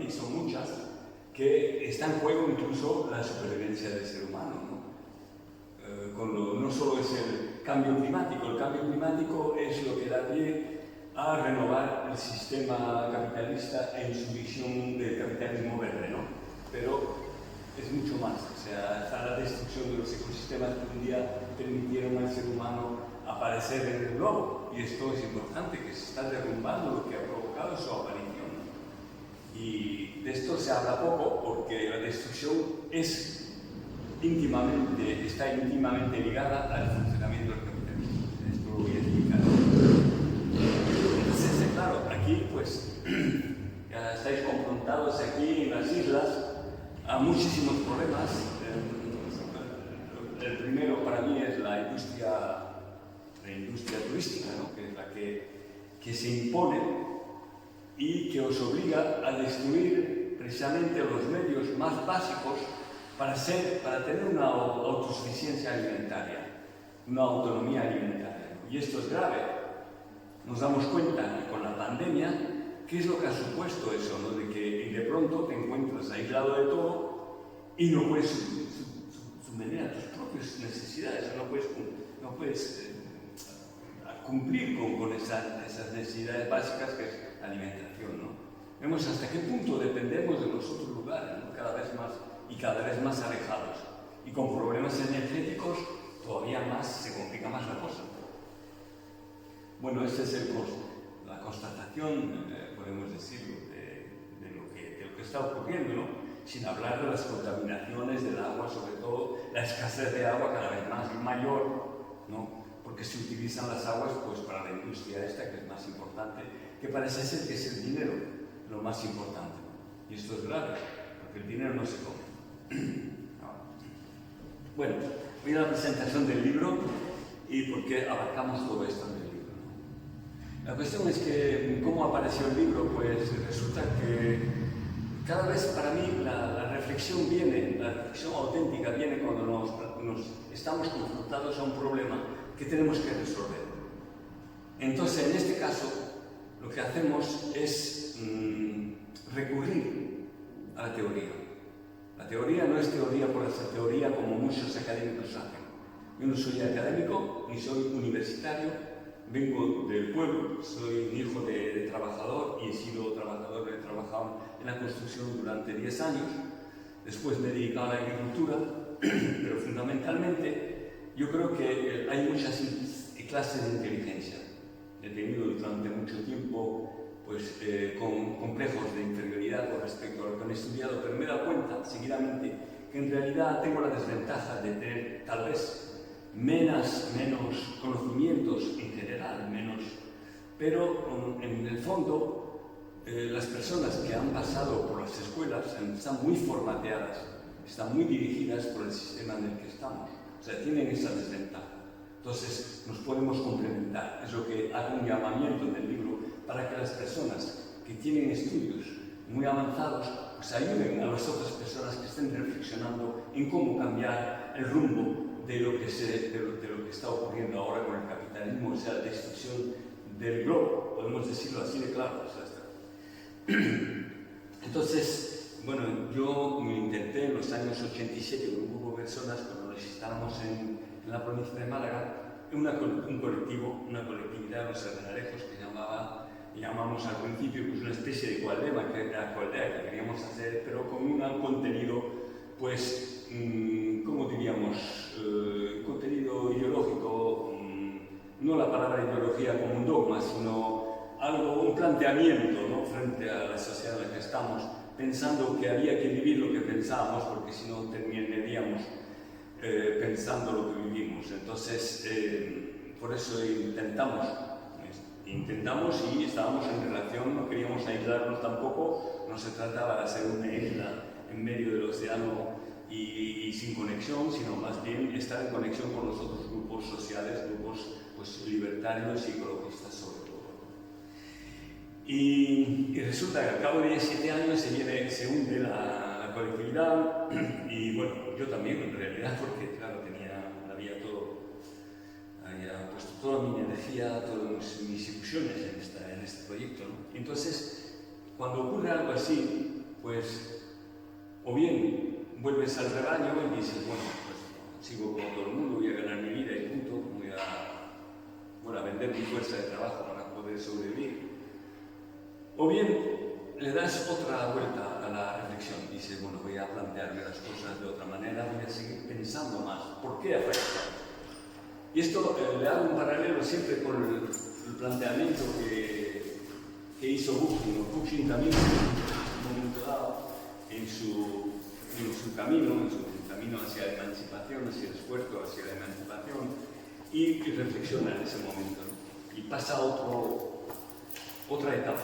y son muchas, que está en juego incluso la supervivencia del ser humano, ¿no? No solo es el cambio climático es lo que da pie a renovar el sistema capitalista en su visión del capitalismo verde, ¿no? Pero es mucho más, o sea, está la destrucción de los ecosistemas que un día permitieron al ser humano aparecer en el globo, y esto es importante, que se está derrumbando lo que ha provocado su aparición. Y de esto se habla poco porque la destrucción está íntimamente ligada al funcionamiento del capitalismo. Esto lo voy a explicar. Entonces, claro, aquí pues ya estáis confrontados aquí en las islas a muchísimos problemas. El primero para mí es la industria turística, ¿no? Que es la que se impone y que os obliga a destruir precisamente los medios más básicos para tener una autosuficiencia alimentaria, una autonomía alimentaria. Y esto es grave. Nos damos cuenta con la pandemia qué es lo que ha supuesto eso, ¿no? De que de pronto te encuentras aislado de todo y no puedes subvenir a tus propias necesidades, no puedes cumplir con esas necesidades básicas que es la alimentación, ¿no? Vemos hasta qué punto dependemos de los otros lugares, ¿no? Cada vez más alejados, y con problemas energéticos todavía más se complica más la cosa. Bueno, este es la constatación, podemos decirlo, de lo que está ocurriendo, ¿no? Sin hablar de las contaminaciones del agua, sobre todo la escasez de agua cada vez más mayor, ¿no? Porque se utilizan las aguas pues, para la industria esta, que es más importante, que parece ser que es el dinero lo más importante. Y esto es grave, porque el dinero no se come. Bueno, voy a la presentación del libro y por qué abarcamos todo esto en el libro, ¿no? La cuestión es que, ¿cómo apareció el libro? Pues resulta que cada vez para mí la reflexión auténtica viene cuando nos estamos confrontados a un problema que tenemos que resolver. Entonces, en este caso, lo que hacemos es recurrir a la teoría. La teoría no es teoría por hacer teoría como muchos académicos hacen. Yo no soy académico ni soy universitario, vengo del pueblo, soy un hijo de trabajador y he trabajado en la construcción durante 10 años. Después me he dedicado a la agricultura, pero fundamentalmente yo creo que hay muchas clases de inteligencia. He tenido durante mucho tiempo con complejos de inferioridad con respecto a lo que han estudiado, pero me he dado cuenta seguidamente que en realidad tengo la desventaja de tener tal vez menos conocimientos en general, pero en el fondo las personas que han pasado por las escuelas están muy formateadas, están muy dirigidas por el sistema en el que estamos, o sea, tienen esa desventaja. Entonces nos podemos complementar, es lo que hago un llamamiento en el libro para que las personas que tienen estudios muy avanzados pues ayuden a las otras personas que estén reflexionando en cómo cambiar el rumbo de lo que está ocurriendo ahora con el capitalismo, o sea, la destrucción del globo, podemos decirlo así de claro. O sea, entonces, bueno, yo me intenté en los años 87 con un grupo de personas, cuando nos instalamos en la provincia de Málaga, un colectivo, una colectividad, los Arenalejos, que llamamos al principio pues una especie de cualdea que queríamos hacer, pero con un contenido, pues, ¿cómo diríamos? Contenido ideológico, no la palabra ideología como un dogma, sino un planteamiento, ¿no? Frente a la sociedad en la que estamos, pensando que había que vivir lo que pensábamos, porque si no terminaríamos pensando lo que vivimos. Entonces, por eso intentamos y estábamos en relación, no queríamos aislarnos tampoco, no se trataba de hacer una isla en medio del océano y sin conexión, sino más bien estar en conexión con los otros grupos sociales, grupos pues, libertarios y ecologistas sobre todo. Y resulta que al cabo de 17 años se hunde la colectividad y bueno, yo también en realidad, porque claro, había puesto toda mi energía, todas mis ilusiones en este proyecto, ¿no? Entonces, cuando ocurre algo así, pues o bien vuelves al rebaño y dices, bueno, pues sigo como todo el mundo, voy a ganar mi vida y punto, voy a vender mi fuerza de trabajo para poder sobrevivir. O bien le das otra vuelta a la reflexión y dices, bueno, voy a plantearme las cosas de otra manera, voy a seguir pensando más. ¿Por qué ha fracasado? Y esto le hago un paralelo siempre con el planteamiento que hizo Bookchin. Bookchin también en un momento dado, en su camino hacia la emancipación, hacia el esfuerzo, hacia la emancipación, y reflexiona en ese momento, ¿no? Y pasa a otra etapa.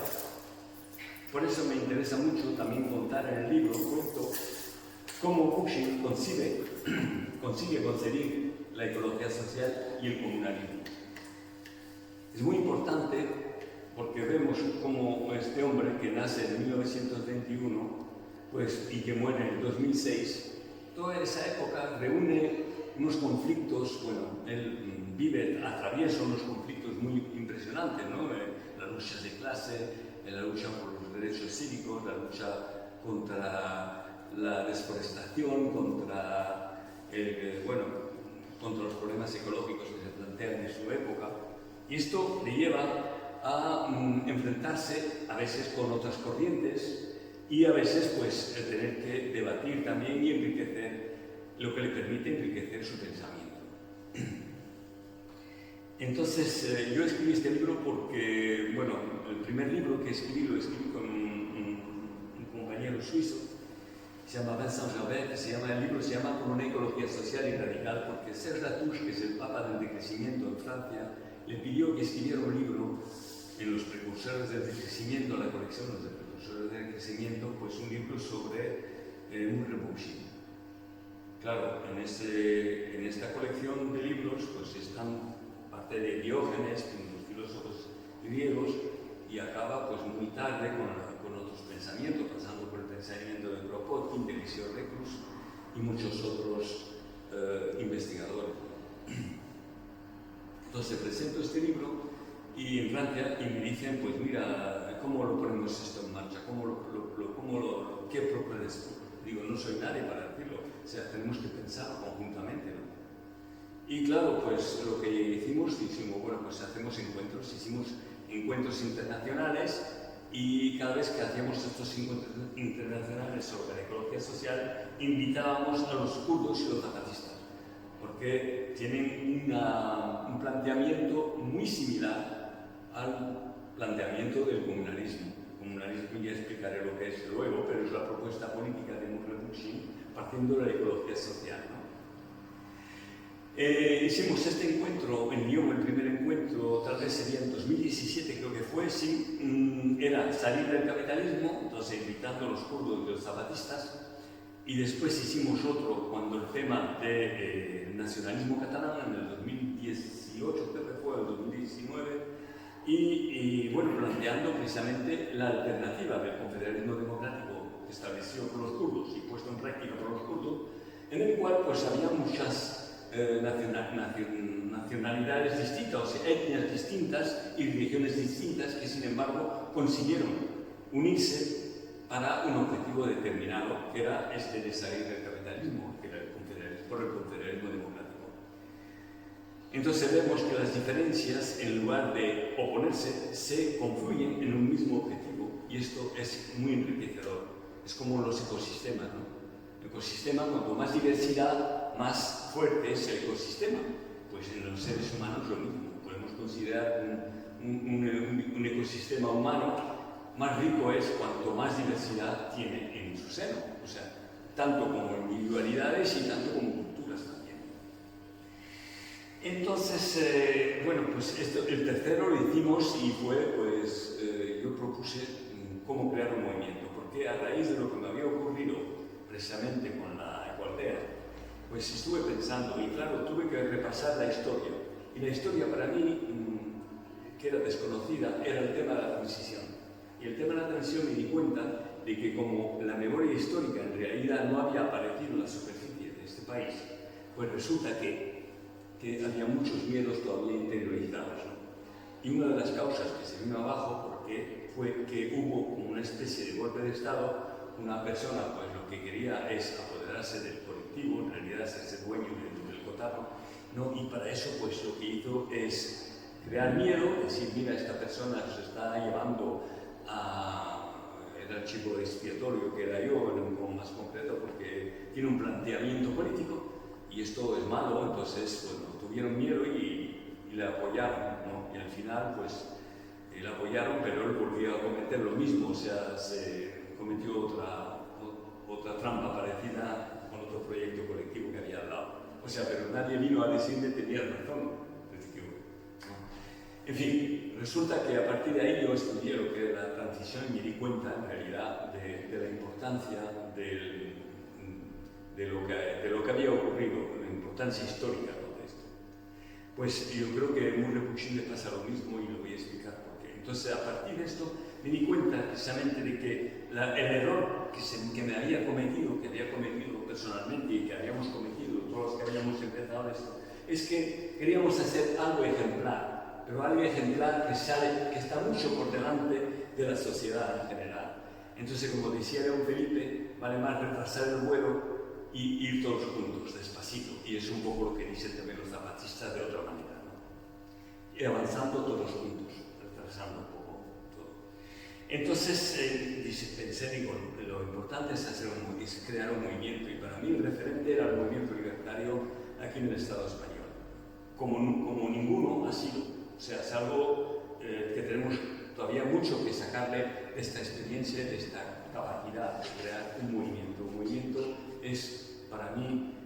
Por eso me interesa mucho también contar en el libro corto cómo Bookchin consigue concebir la ecología social y el comunalismo. Es muy importante porque vemos cómo este hombre que nace en 1921 y que muere en el 2006, toda esa época reúne unos conflictos, él atraviesa unos conflictos muy impresionantes, ¿no? Las luchas de clase, la lucha por los derechos cívicos, la lucha contra la desforestación, contra los problemas ecológicos que se plantean en su época. Y esto le lleva a enfrentarse a veces con otras corrientes y a veces pues tener que debatir también y enriquecer, lo que le permite enriquecer su pensamiento. Entonces yo escribí este libro porque, el primer libro que escribí lo escribí con un compañero suizo, se llama Vincent Javert, el libro se llama Como una ecología social y radical, porque Serge Latouche, que es el papa del decrecimiento en Francia, le pidió que escribiera un libro en los precursores del decrecimiento, la colección de los precursores del decrecimiento, pues un libro sobre Bookchin. Claro, en esta colección de libros pues están parte de Diógenes, los filósofos griegos, y acaba pues muy tarde con otros pensamientos, pasando por el pensamiento de Kropotkin, de Eliseo Reclus y muchos otros investigadores. Entonces presento este libro y en Francia y me dicen, pues mira, ¿cómo lo ponemos esto en marcha? ¿Qué propones tú? Digo, no soy nadie para decirlo, o sea, tenemos que pensar conjuntamente, ¿no? Y claro, pues lo que hicimos, hacemos hicimos encuentros internacionales y cada vez que hacíamos estos encuentros internacionales sobre la ecología social, invitábamos a los kurdos y los zapatistas, porque tienen un planteamiento muy similar al planteamiento del comunalismo. El comunalismo ya explicaré lo que es luego, pero es la propuesta política de Bookchin partiendo de la ecología social, ¿no? Hicimos este encuentro en Lyon, el primer encuentro, tal vez sería en 2017, creo que fue, sí, era salir del capitalismo, entonces invitando a los kurdos y los zapatistas, y después hicimos otro cuando el tema del nacionalismo catalán, en el 2018, creo que fue, el 2019, y planteando precisamente la alternativa del confederalismo democrático estableció por los kurdos y puesto en práctica por los kurdos, en el cual pues había muchas nacionalidades distintas, etnias distintas y religiones distintas que sin embargo consiguieron unirse para un objetivo determinado, que era este de salir del capitalismo, que era por el confederalismo democrático. Entonces vemos que las diferencias, en lugar de oponerse, se confluyen en un mismo objetivo, y esto es muy enriquecedor. Es como los ecosistemas, ¿no? El ecosistema, cuanto más diversidad, más fuerte es el ecosistema. Pues en los seres humanos lo mismo. Podemos considerar un ecosistema humano más rico es cuanto más diversidad tiene en su seno. O sea, tanto como individualidades y tanto como culturas también. Entonces, el tercero lo hicimos y yo propuse cómo crear un movimiento. Porque a raíz de lo que me había ocurrido precisamente con la Equaldea, pues estuve pensando y claro, tuve que repasar la historia. Y la historia para mí, que era desconocida, era el tema de la transición. Y el tema de la transición me di cuenta de que como la memoria histórica en realidad no había aparecido en la superficie de este país, pues resulta que había muchos miedos todavía interiorizados, ¿no? Y una de las causas que se vino abajo fue que hubo como una especie de golpe de Estado una persona pues lo que quería es apoderarse del colectivo, en realidad es ser dueño del cotarro, ¿no? Y para eso pues lo que hizo es crear miedo, decir, mira, esta persona se está llevando al archivo expiatorio, que era yo, en un poco más concreto, porque tiene un planteamiento político y esto es malo, entonces bueno, tuvieron miedo y le apoyaron, ¿no? Y al final pues le apoyaron, pero él volvió a cometer lo mismo, o sea, se cometió otra trampa parecida con otro proyecto colectivo que había al lado. O sea, pero nadie vino a decirle tenía razón. En fin, resulta que a partir de ahí yo estudié lo que era la transición y me di cuenta en realidad de la importancia de lo que había ocurrido, la importancia histórica, ¿no?, de esto. Pues yo creo que en Murray-Bookchin le pasa lo mismo y lo voy a explicar por qué. Entonces, a partir de esto me di cuenta precisamente de que el error que me había cometido personalmente y que habíamos cometido todos los que habíamos empezado esto, es que queríamos hacer algo ejemplar, pero algo ejemplar que está mucho por delante de la sociedad en general. Entonces, como decía León Felipe, vale más retrasar el vuelo y ir todos juntos, despacito. Y es un poco lo que dicen también los zapatistas de otra manera, ¿no? Y avanzando todos juntos, retrasando un poco todo. Entonces, pensé, digo, lo importante es crear un movimiento, y para mí el referente era el movimiento libertario aquí en el Estado español. Como ninguno ha sido. O sea, es algo que tenemos todavía mucho que sacarle de esta experiencia, de esta capacidad de crear un movimiento. Un movimiento es, para mí,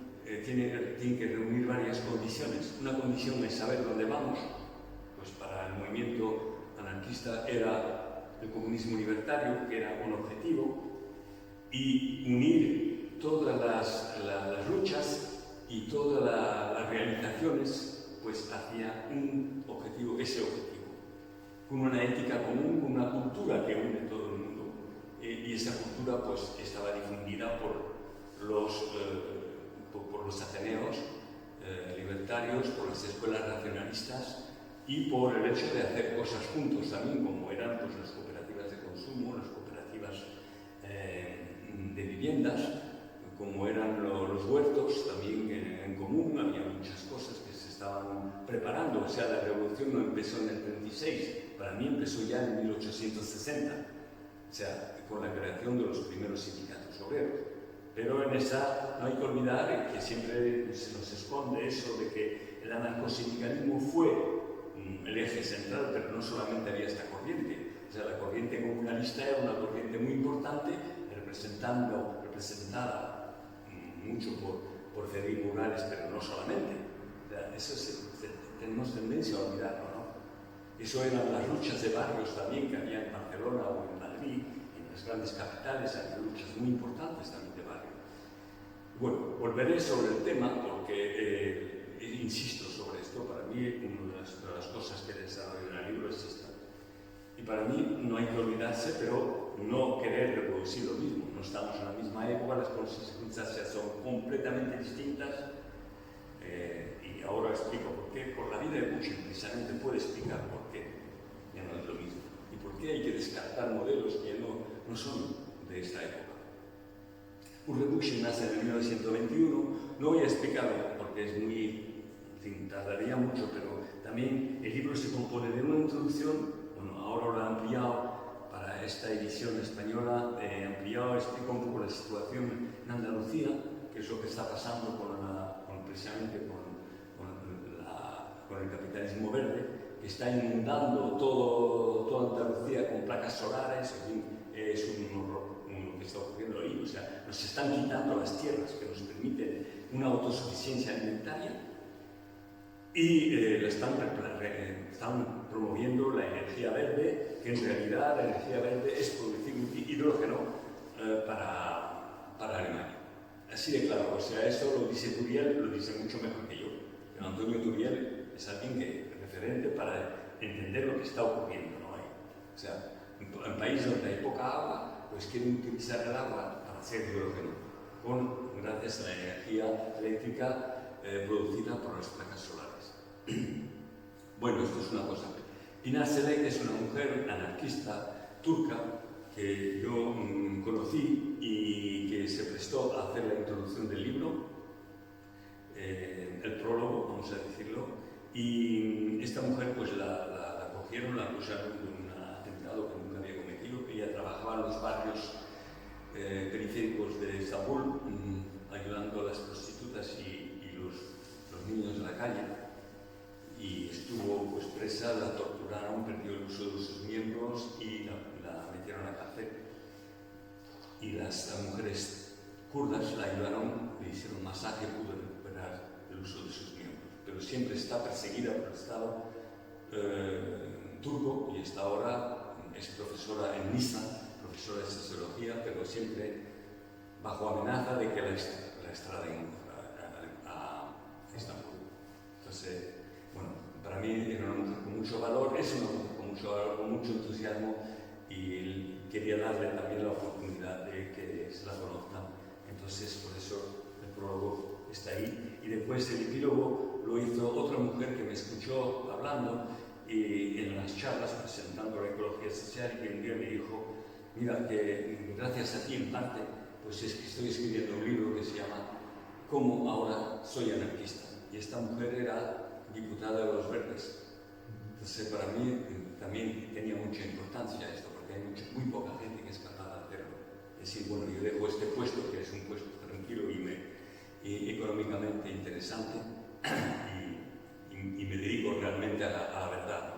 tiene que reunir varias condiciones. Una condición es saber dónde vamos. Pues para el movimiento anarquista era el comunismo libertario, que era un objetivo, y unir todas las luchas y todas las realizaciones pues hacia un objetivo, ese objetivo, con una ética común, con una cultura que une todo el mundo. Y esa cultura pues estaba difundida por los ateneos libertarios, por las escuelas racionalistas y por el hecho de hacer cosas juntos también, como eran pues, las cooperativas de consumo, las cooperativas de viviendas, como eran los huertos también en común. Había muchas cosas que se estaban preparando. O sea, la revolución no empezó en el 36, para mí empezó ya en 1860, o sea, con la creación de los primeros sindicatos obreros. Pero en esa no hay que olvidar que siempre se nos esconde eso de que el anarcosindicalismo fue el eje central, pero no solamente había esta corriente. O sea, la corriente comunalista era una corriente muy importante, representada mucho por Federico Morales, pero no solamente. O sea, eso tenemos tendencia a olvidarlo, ¿no? Eso eran las luchas de barrios también que había en Barcelona o en Madrid, en las grandes capitales, había luchas muy importantes también de barrio. Bueno, volveré sobre el tema porque insisto sobre esto. Para mí, una de las cosas que desarrollo en el libro es esta. Y para mí no hay que olvidarse, pero no querer reproducir lo mismo. No estamos en la misma época, las circunstancias son completamente distintas. Y ahora explico por qué. Por la vida de Bookchin precisamente puede explicar por qué ya no es lo mismo. Y por qué hay que descartar modelos que no son de esta época. Bookchin nace en 1921. No voy a explicarlo porque es muy... En fin, tardaría mucho, pero también el libro se compone de una introducción. Bueno, ahora lo he ampliado para esta edición española, explico un poco la situación en Andalucía, que es lo que está pasando precisamente con el capitalismo verde, que está inundando toda Andalucía con placas solares. En fin, es un horror lo que está ocurriendo ahí. O sea, nos están quitando las tierras que nos permiten una autosuficiencia alimentaria y están promoviendo la energía verde, que en realidad la energía verde es producir hidrógeno para Alemania. Así de claro. O sea, eso lo dice Turiel, lo dice mucho mejor que yo. Pero Antonio Turiel es alguien que es referente para entender lo que está ocurriendo, ¿no? O sea, en países donde hay poca agua, pues quieren utilizar el agua para hacer hidrógeno, gracias a la energía eléctrica producida por las placas solares. Bueno, esto es una cosa. Pinar Selek es una mujer anarquista turca que yo conocí y que se prestó a hacer la introducción del libro, el prólogo, vamos a decirlo, y esta mujer pues la cogieron, la acusaron de un atentado que nunca había cometido. Ella trabajaba en los barrios periféricos de Estambul, ayudando a las prostitutas y los niños de la calle, y estuvo pues presa, la torturaron, perdió el uso de sus miembros y la metieron a la cárcel. Y las mujeres kurdas la ayudaron, le hicieron masaje, pudo recuperar el uso de sus miembros, pero siempre está perseguida por el Estado turco, y hasta ahora es profesora en Niza, profesora de sociología, pero siempre bajo amenaza de que la extraden a Estambul. Entonces, bueno, para mí era una mujer con mucho valor, es una mujer con mucho valor, con mucho entusiasmo, y quería darle también la oportunidad de que se la conozcan. Entonces, por eso el prólogo está ahí. Y después el epílogo lo hizo otra mujer que me escuchó hablando y en las charlas presentando la ecología social, y que un día me dijo: mira, que gracias a ti en parte, pues es que estoy escribiendo un libro que se llama ¿Cómo ahora soy anarquista? Y esta mujer era diputada de los Verdes. Entonces, para mí también tenía mucha importancia esto, porque hay muy poca gente que es capaz de hacerlo. Es decir, bueno, yo dejo este puesto, que es un puesto tranquilo y económicamente interesante, y me dedico realmente a la verdad.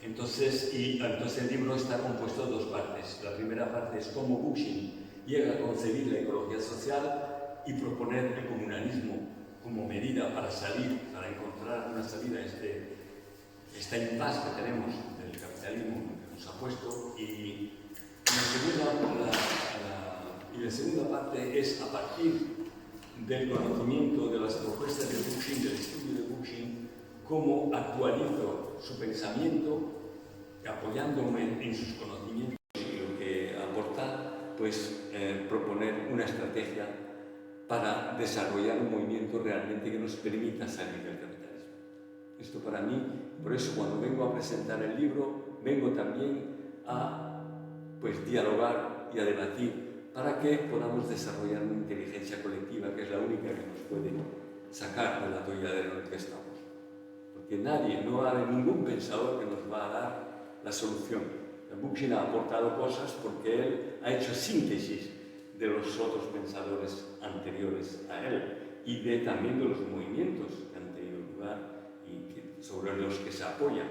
Entonces el libro está compuesto de dos partes. La primera parte es cómo Bookchin llega a concebir la ecología social y proponer el comunalismo como medida para salir, para encontrar una salida a esta impasse que tenemos del capitalismo que nos ha puesto. Y la segunda parte es, a partir del conocimiento de las propuestas de Bookchin, del estudio de Bookchin, cómo actualizo su pensamiento, apoyándome en sus conocimientos y lo que aporta, pues proponer una estrategia para desarrollar un movimiento realmente que nos permita salir del capitalismo. Esto para mí, por eso cuando vengo a presentar el libro, vengo también a pues dialogar y a debatir para que podamos desarrollar una inteligencia colectiva, que es la única que nos puede sacar del atolladero en el que estamos. Porque no hay ningún pensador que nos va a dar la solución. Bookchin ha aportado cosas porque él ha hecho síntesis de los otros pensadores anteriores a él y también de los movimientos que han tenido lugar y sobre los que se apoya.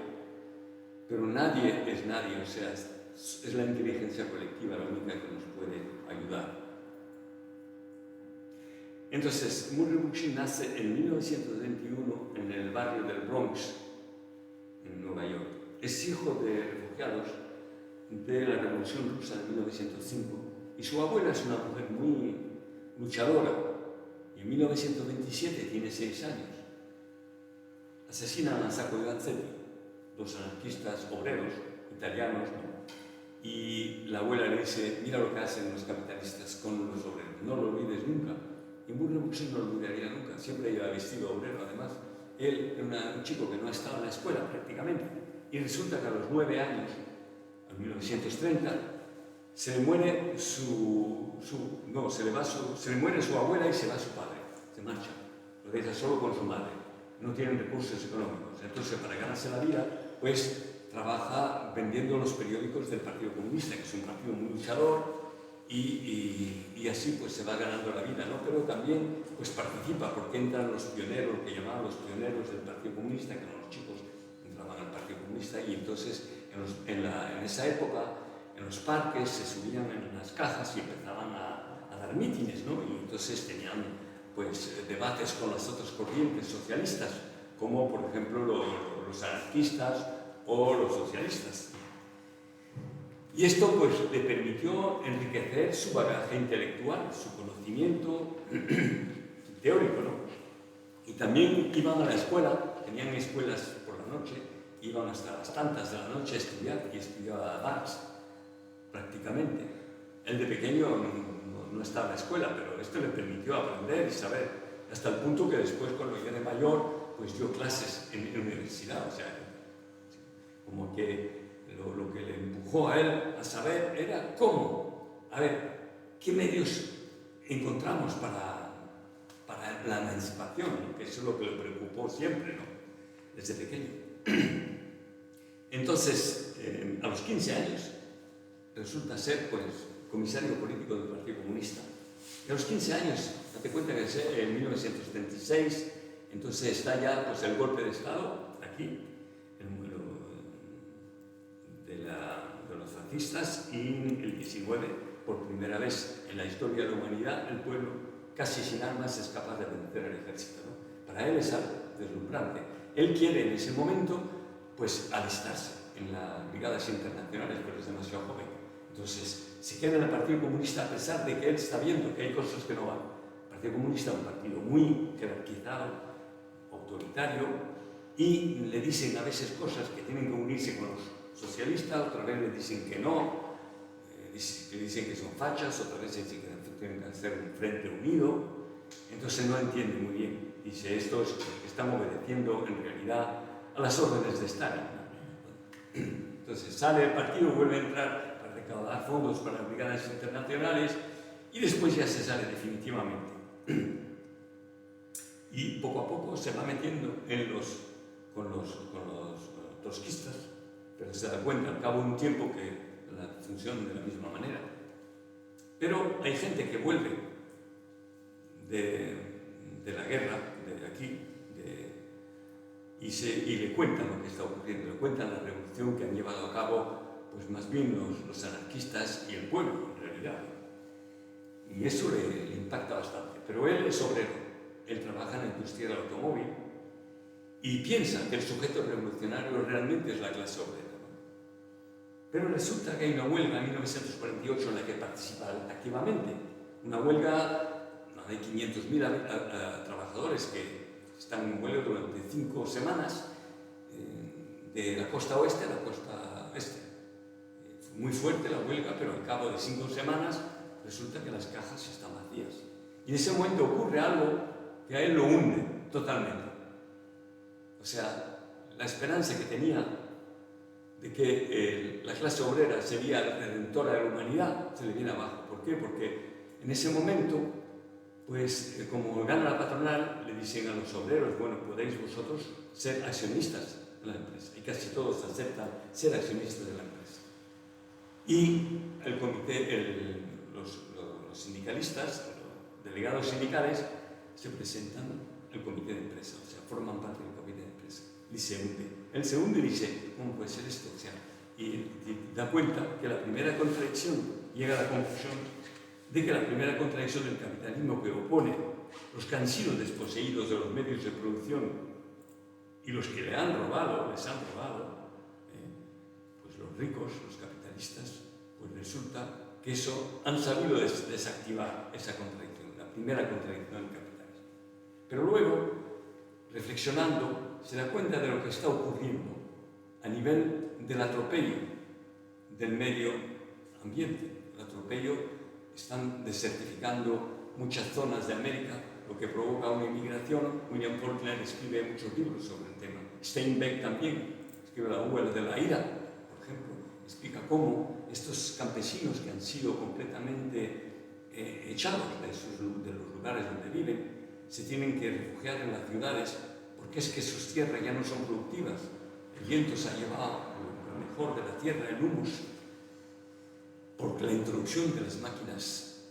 Pero nadie es nadie, o sea, es la inteligencia colectiva la única que nos puede ayudar. Entonces, Murray Bookchin nace en 1921 en el barrio del Bronx, en Nueva York. Es hijo de refugiados de la Revolución Rusa de 1905 y su abuela es una mujer muy luchadora. Y en 1927 tiene 6 años. Asesinan a Sacco y Vanzetti, dos anarquistas obreros italianos, y la abuela le dice: mira lo que hacen los capitalistas con los obreros, no lo olvides nunca. Y Murray Bookchin no lo olvidaría nunca, siempre iba vestido obrero. Además, él era un chico que no estaba en la escuela prácticamente, y resulta que a los 9 años, en 1930, se le muere su abuela y se va su padre, se marcha, lo deja solo con su madre, no tienen recursos económicos. Entonces, para ganarse la vida, pues trabaja vendiendo los periódicos del Partido Comunista, que es un partido muy luchador, y así pues se va ganando la vida, ¿no? Pero también pues participa, porque entran los pioneros, lo que llamaban los pioneros del Partido Comunista, que eran los chicos que entraban al Partido Comunista, y entonces en esa época en los parques se subían en las cajas y empezaban a dar mítines, ¿no? Y entonces tenían pues debates con las otras corrientes socialistas, como por ejemplo los anarquistas o los socialistas. Y esto pues le permitió enriquecer su bagaje intelectual, su conocimiento teórico, ¿no? Y también iban a la escuela, tenían escuelas por la noche, iban hasta las tantas de la noche a estudiar, y estudiaba Marx prácticamente. Él de pequeño no estaba en la escuela, pero esto le permitió aprender y saber, hasta el punto que después, cuando ya de mayor, pues dio clases en la universidad. O sea, como que lo que le empujó empujó a él a saber era cómo, a ver, qué medios encontramos para la emancipación, que eso es lo que le preocupó siempre, ¿no? Desde pequeño. Entonces, a los 15 años, resulta ser, pues, comisario político del Partido Comunista. Y a los 15 años, date cuenta que en 1976, entonces está ya, pues, el golpe de Estado, aquí, de los fascistas, y el 19, por primera vez en la historia de la humanidad, el pueblo, casi sin armas, es capaz de vencer al ejército, ¿no? Para él es algo deslumbrante. Él quiere en ese momento, pues, alistarse en las brigadas internacionales, pero es demasiado joven. Entonces, se queda en el Partido Comunista a pesar de que él está viendo que hay cosas que no van. El Partido Comunista es un partido muy jerarquizado, autoritario, y le dicen a veces cosas que tienen que unirse con los socialistas, otra vez le dicen que no, que dicen que son fachas, otra vez dicen que tienen que hacer un frente unido. Entonces no entiende muy bien. Dice, estos están obedeciendo en realidad a las órdenes de Stalin. Entonces sale del partido, vuelve a entrar para recaudar fondos para las brigadas internacionales y después ya se sale definitivamente. Y poco a poco se va metiendo con los trotskistas, pero se da cuenta al cabo de un tiempo que funcionan de la misma manera. Pero hay gente que vuelve de la guerra, de aquí, y le cuentan lo que está ocurriendo, le cuentan la revolución que han llevado a cabo, pues más bien los anarquistas y el pueblo, en realidad. Y eso le impacta bastante. Pero él es obrero, él trabaja en la industria del automóvil y piensa que el sujeto revolucionario realmente es la clase obrera, ¿no? Pero resulta que hay una huelga en 1948 en la que participa activamente. Una huelga de 500.000 trabajadores que están en huelga durante 5 semanas de la costa oeste a la costa este. Fue muy fuerte la huelga, pero al cabo de 5 semanas resulta que las cajas están vacías. Y en ese momento ocurre algo que a él lo hunde totalmente. O sea, la esperanza que tenía de que la clase obrera sería la redentora de la humanidad se le viene abajo. ¿Por qué? Porque en ese momento, pues como gana la patronal, le dicen a los obreros, bueno, podéis vosotros ser accionistas de la empresa. Y casi todos aceptan ser accionistas de la empresa. Y el comité, los sindicalistas, los delegados sindicales, se presentan al comité de empresa, o sea, forman parte del comité de empresa. Y se hunde. Él se hunde y dice, ¿cómo puede ser esto? O sea, y da cuenta que la primera contradicción, llega a la conclusión de que la primera contradicción del capitalismo que opone los que han sido desposeídos de los medios de producción y los que les han robado, pues los ricos, los capitalistas, pues resulta que eso han sabido desactivar esa contradicción, la primera contradicción del capitalismo. Pero luego, reflexionando, se da cuenta de lo que está ocurriendo a nivel del atropello del medio ambiente. El atropello, están desertificando muchas zonas de América, lo que provoca una inmigración. William Faulkner escribe muchos libros sobre el tema. Steinbeck también escribe La huelga de la ira, por ejemplo, explica cómo estos campesinos que han sido completamente echados de los lugares donde viven, se tienen que refugiar en las ciudades porque es que sus tierras ya no son productivas. El viento se ha llevado lo mejor de la tierra, el humus, porque la introducción de las máquinas,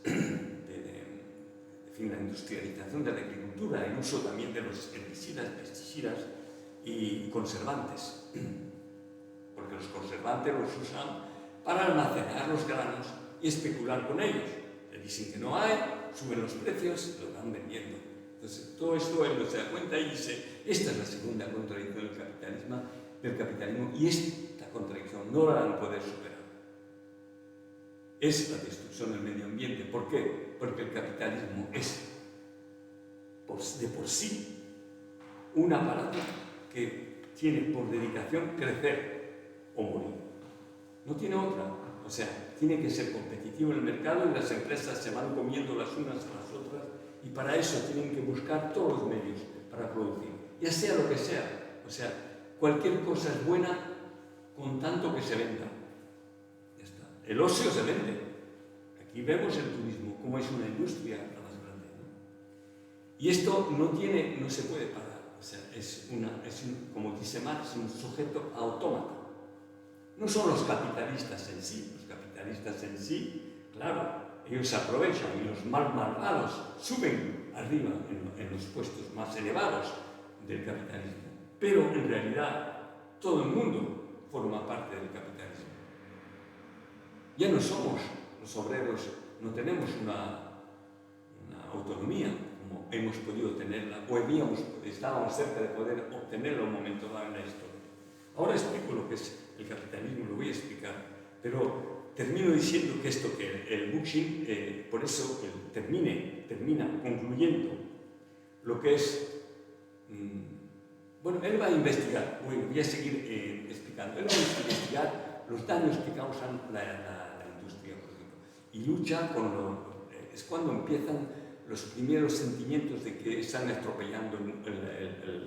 la industrialización de la agricultura, el uso también de los herbicidas, pesticidas y conservantes, porque los conservantes los usan para almacenar los granos y especular con ellos. Le dicen que no hay, suben los precios, lo van vendiendo. Entonces, todo esto él no se da cuenta y dice, esta es la segunda contradicción del capitalismo y esta contradicción no la van a poder superar. Es la destrucción del medio ambiente. ¿Por qué? Porque el capitalismo es de por sí un aparato que tiene por dedicación crecer o morir. No tiene otra. O sea, tiene que ser competitivo en el mercado y las empresas se van comiendo las unas a las otras y para eso tienen que buscar todos los medios para producir, ya sea lo que sea. O sea, cualquier cosa es buena con tanto que se venda. el ocio se vende. Aquí vemos el turismo como es una industria la más grande, ¿no? Y esto no se puede parar. O sea, como dice Marx, un sujeto autómata. No son los capitalistas en sí. Los capitalistas en sí, claro, ellos se aprovechan y los malvados suben arriba en los puestos más elevados del capitalismo. Pero en realidad todo el mundo forma parte del capitalismo. Ya no somos los obreros, no tenemos una autonomía como hemos podido tenerla, o estábamos cerca de poder obtenerla un momento dado en la historia. Ahora explico lo que es el capitalismo, lo voy a explicar, pero termino diciendo que esto, que el Bookchin, por eso termina concluyendo lo que es, bueno, él va a investigar, voy a seguir explicando, él va a investigar los daños que causan la industria, por ejemplo, y lucha es cuando empiezan los primeros sentimientos de que están atropellando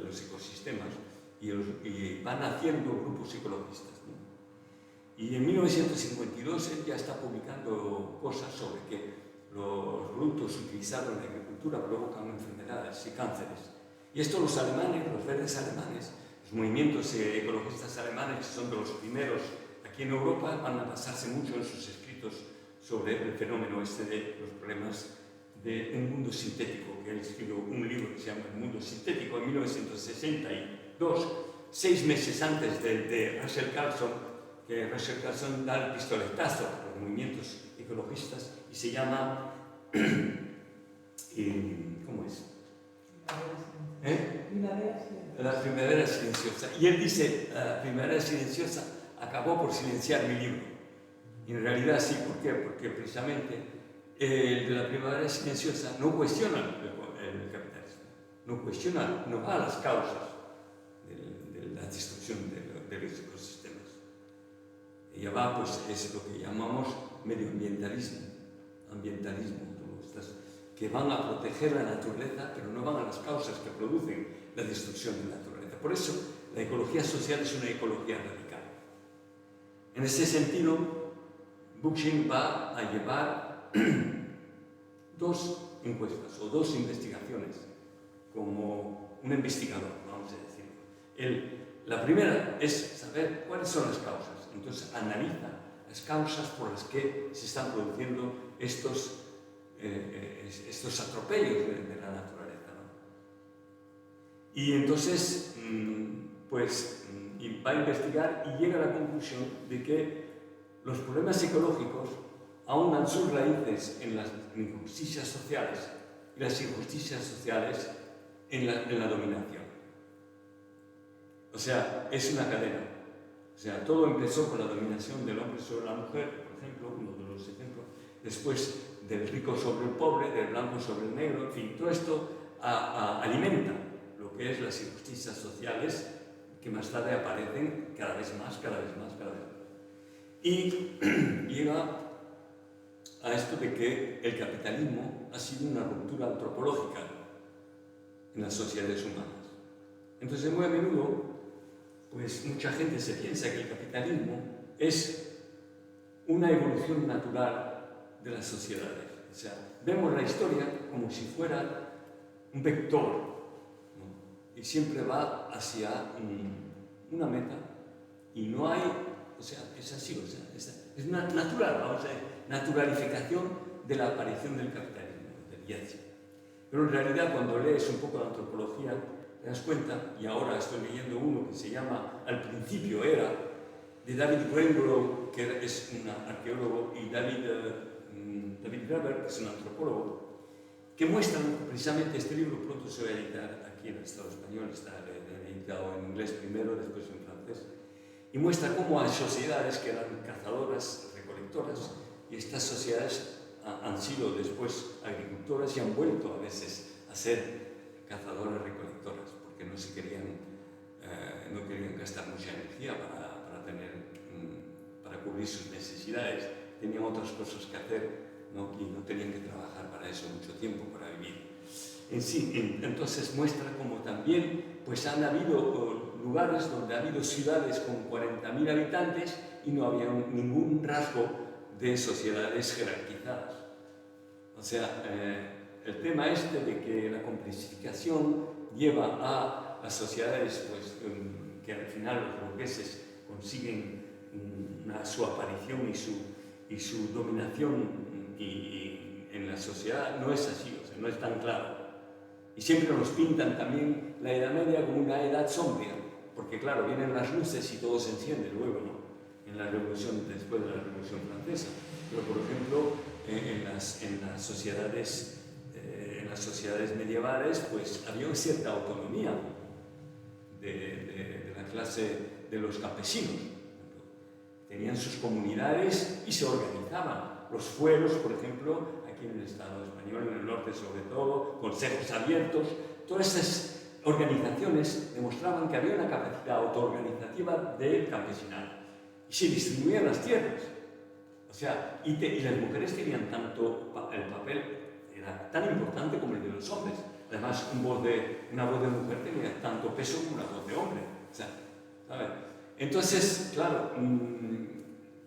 los ecosistemas y van haciendo grupos ecologistas, ¿no? Y en 1952 él ya está publicando cosas sobre que los productos utilizados en la agricultura provocan enfermedades y cánceres. Y esto los alemanes, los verdes alemanes, los movimientos ecologistas alemanes, que son de los primeros aquí en Europa, van a basarse mucho en sus escritos sobre el fenómeno este de los problemas de un mundo sintético, que él escribió un libro que se llama El mundo sintético en 1962, 6 meses antes de Rachel Carson, que Rachel Carson da el pistoletazo a los movimientos ecologistas y se llama ¿cómo es? La primavera silenciosa. Y él dice, la primavera silenciosa acabó por silenciar mi libro. Y en realidad sí, ¿por qué? Porque precisamente el de la primavera silenciosa no cuestiona el capitalismo, no va a las causas de la destrucción de los ecosistemas. Ella va, pues, es lo que llamamos medioambientalismo, que van a proteger la naturaleza, pero no van a las causas que producen la destrucción de la naturaleza. Por eso, la ecología social es una ecología radical. En ese sentido, Bookchin va a llevar 2 encuestas o 2 investigaciones como un investigador, vamos a decirlo. La primera es saber cuáles son las causas. Entonces analiza las causas por las que se están produciendo estos atropellos de la naturaleza, ¿no? Y entonces, pues, va a investigar y llega a la conclusión de que los problemas ecológicos ahondan sus raíces en las injusticias sociales y las injusticias sociales en la dominación. O sea, es una cadena. O sea, todo empezó con la dominación del hombre sobre la mujer, por ejemplo, uno de los ejemplos. Después del rico sobre el pobre, del blanco sobre el negro, en fin, todo esto alimenta lo que es las injusticias sociales que más tarde aparecen cada vez más. Y llega a esto de que el capitalismo ha sido una ruptura antropológica en las sociedades humanas. Entonces, muy a menudo, pues mucha gente se piensa que el capitalismo es una evolución natural de las sociedades. O sea, vemos la historia como si fuera un vector, ¿no? Y siempre va hacia una meta y no hay, o sea, es así, o sea, es natural, vamos a ver, naturalificación de la aparición del capitalismo, del Yeltsin. Pero en realidad, cuando lees un poco de antropología, te das cuenta, y ahora estoy leyendo uno que se llama Al principio era, de David Greenborough, que es un arqueólogo, y David Graeber, que es un antropólogo, que muestran precisamente este libro. Pronto se va a editar aquí en el Estado español, está editado en inglés primero, después en francés, y muestra cómo hay sociedades que eran cazadoras, recolectoras, y estas sociedades han sido después agricultoras y han vuelto a veces a ser cazadoras recolectoras, porque no querían gastar mucha energía para cubrir sus necesidades, tenían otras cosas que hacer, ¿no? Y no tenían que trabajar para eso mucho tiempo, para vivir. Entonces muestra como también pues han habido lugares donde ha habido ciudades con 40.000 habitantes y no había ningún rasgo de sociedades jerarquizadas. O sea, el tema este de que la complexificación lleva a las sociedades pues, que al final los burgueses consiguen su aparición y su dominación en la sociedad, no es así, o sea, no es tan claro. Y siempre nos pintan también la Edad Media como una edad sombría, porque claro, vienen las luces y todo se enciende luego, ¿no? En la revolución, después de la Revolución Francesa. Pero, por ejemplo, en las sociedades medievales, pues había cierta autonomía de la clase de los campesinos. Tenían sus comunidades y se organizaban. Los fueros, por ejemplo, aquí en el Estado español, en el norte sobre todo, consejos abiertos, todas esas organizaciones demostraban que había una capacidad autoorganizativa del campesinado. Y se distribuían las tierras. O sea, y las mujeres tenían tanto, el papel era tan importante como el de los hombres. Además, una voz de mujer tenía tanto peso como una voz de hombre. O sea, ¿sabes? Entonces, claro,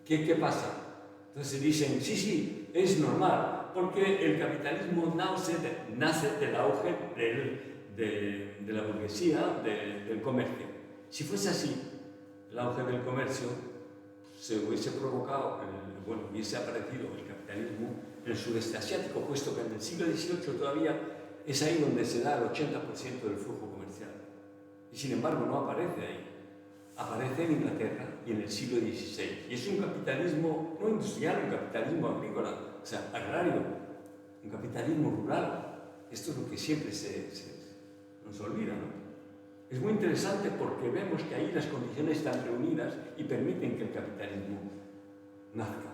¿qué pasa? Entonces dicen, sí, es normal, porque el capitalismo nace del auge de la burguesía, del comercio. Si fuese así, el auge del comercio se hubiese provocado, hubiese aparecido el capitalismo en el sudeste asiático, puesto que en el siglo XVIII todavía es ahí donde se da el 80% del flujo comercial. Y sin embargo no aparece ahí. Aparece en Inglaterra y en el siglo XVI. Y es un capitalismo no industrial, un capitalismo agrícola, o sea, agrario, un capitalismo rural. Esto es lo que siempre nos olvida, ¿no? Es muy interesante porque vemos que ahí las condiciones están reunidas y permiten que el capitalismo nazca.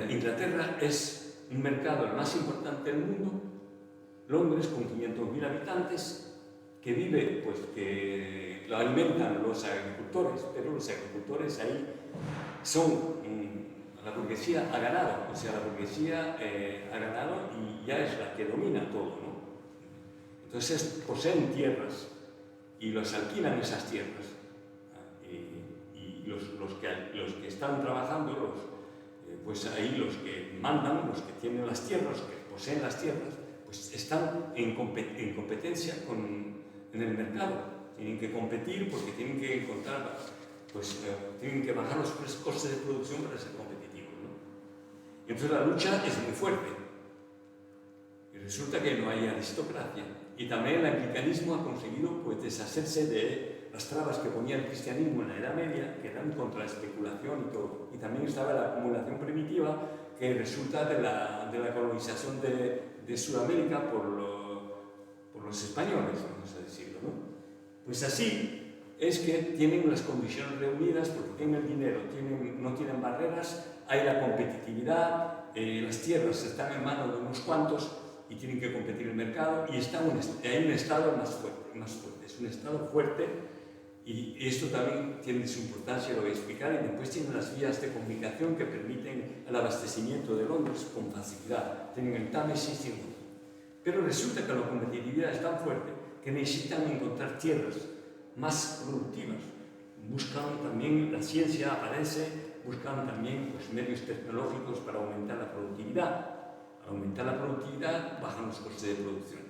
Inglaterra es un mercado el más importante del mundo. Londres, con 500.000 habitantes, que vive, pues que lo alimentan los agricultores, pero los agricultores ahí la burguesía ha ganado, o sea, la burguesía ha ganado y ya es la que domina todo, ¿no? Entonces poseen tierras y los alquilan esas tierras. Y los que están trabajando, pues ahí los que mandan, los que tienen las tierras, los que poseen las tierras, pues están en competencia en el mercado. Tienen que competir porque tienen que encontrar, tienen que bajar los costes de producción para ser competitivos, ¿no? Y entonces la lucha es muy fuerte. Y resulta que no hay aristocracia. Y también el anglicanismo ha conseguido pues, deshacerse de las trabas que ponía el cristianismo en la Edad Media, que eran contra la especulación y todo. Y también estaba la acumulación primitiva, que resulta de la colonización de Sudamérica por los españoles, vamos a decirlo, ¿no? Pues así es que tienen las condiciones reunidas porque tienen el dinero, no tienen barreras, hay la competitividad, las tierras están en manos de unos cuantos y tienen que competir en el mercado y hay un estado más fuerte, es un estado fuerte y esto también tiene su importancia, lo voy a explicar, y después tienen las vías de comunicación que permiten el abastecimiento de Londres con facilidad, tienen el Támesis y el... Pero resulta que la competitividad es tan fuerte que necesitan encontrar tierras más productivas. Buscan también, la ciencia aparece, buscan también pues, medios tecnológicos para aumentar la productividad. Al aumentar la productividad, bajan los costes de producción.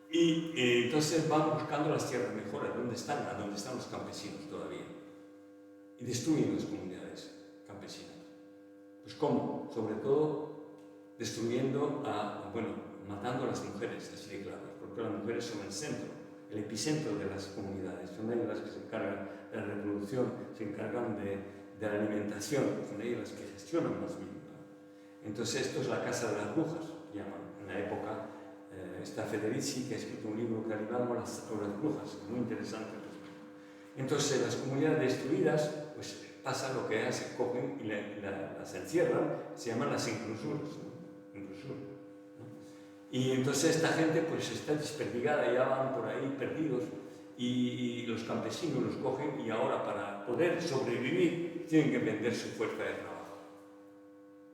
Y entonces van buscando las tierras mejores, ¿dónde están? ¿A dónde están los campesinos todavía? Y destruyen las comunidades campesinas. Pues ¿cómo? Sobre todo destruyendo matando a las mujeres, así de claro, porque las mujeres son el centro, el epicentro de las comunidades, son ellas las que se encargan de la reproducción, se encargan de la alimentación, son ellas las que gestionan más bien. Entonces esto es la casa de las brujas, llaman. En la época está Federici, que ha escrito un libro Calibano las brujas, muy interesante. Entonces las comunidades destruidas, pues pasa lo que se cogen y las encierran, se llaman las inclusuras, ¿no? Y entonces esta gente pues está desperdigada, ya van por ahí perdidos y los campesinos los cogen y ahora para poder sobrevivir tienen que vender su fuerza de trabajo.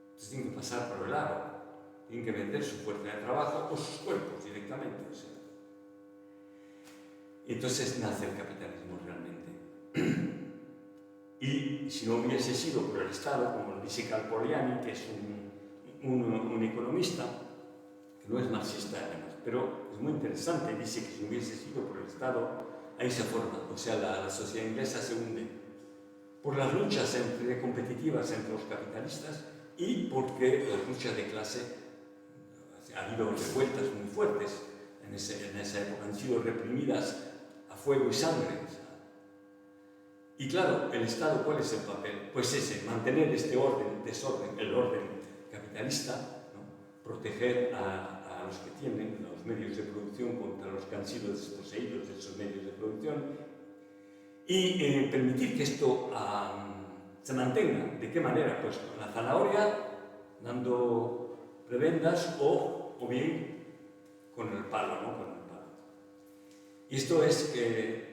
Entonces tienen que pasar por el aro, tienen que vender su fuerza de trabajo o sus cuerpos directamente. O sea. Y entonces nace el capitalismo realmente. Y Y si no hubiese sido por el Estado, como lo dice Calpoliani, que es un economista, que no es marxista además, pero es muy interesante, dice que si hubiese sido por el Estado, ahí se forma, o sea, la sociedad inglesa se hunde. Por las luchas competitivas entre los capitalistas y porque las luchas de clase, ha habido revueltas muy fuertes en esa época, han sido reprimidas a fuego y sangre. Y claro, el Estado, ¿cuál es el papel? Pues ese, mantener este desorden, el orden capitalista, ¿no? Proteger a los que tienen los medios de producción contra los que han sido desposeídos de esos medios de producción y permitir que esto se mantenga. ¿De qué manera? Pues con la zanahoria, dando prebendas o bien con el palo, ¿no? Con el palo. Y esto es que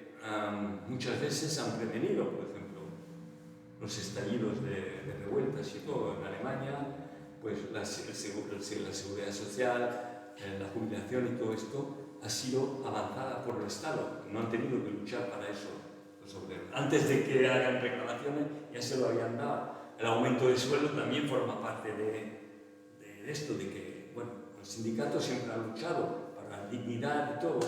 muchas veces han prevenido, por ejemplo, los estallidos de revueltas y todo en Alemania, pues la seguridad social, la jubilación y todo esto ha sido avanzada por el Estado. No han tenido que luchar para eso los obreros. Antes de que hagan reclamaciones ya se lo habían dado. El aumento de sueldo también forma parte de esto, de que, bueno, los sindicatos siempre han luchado para la dignidad y todo,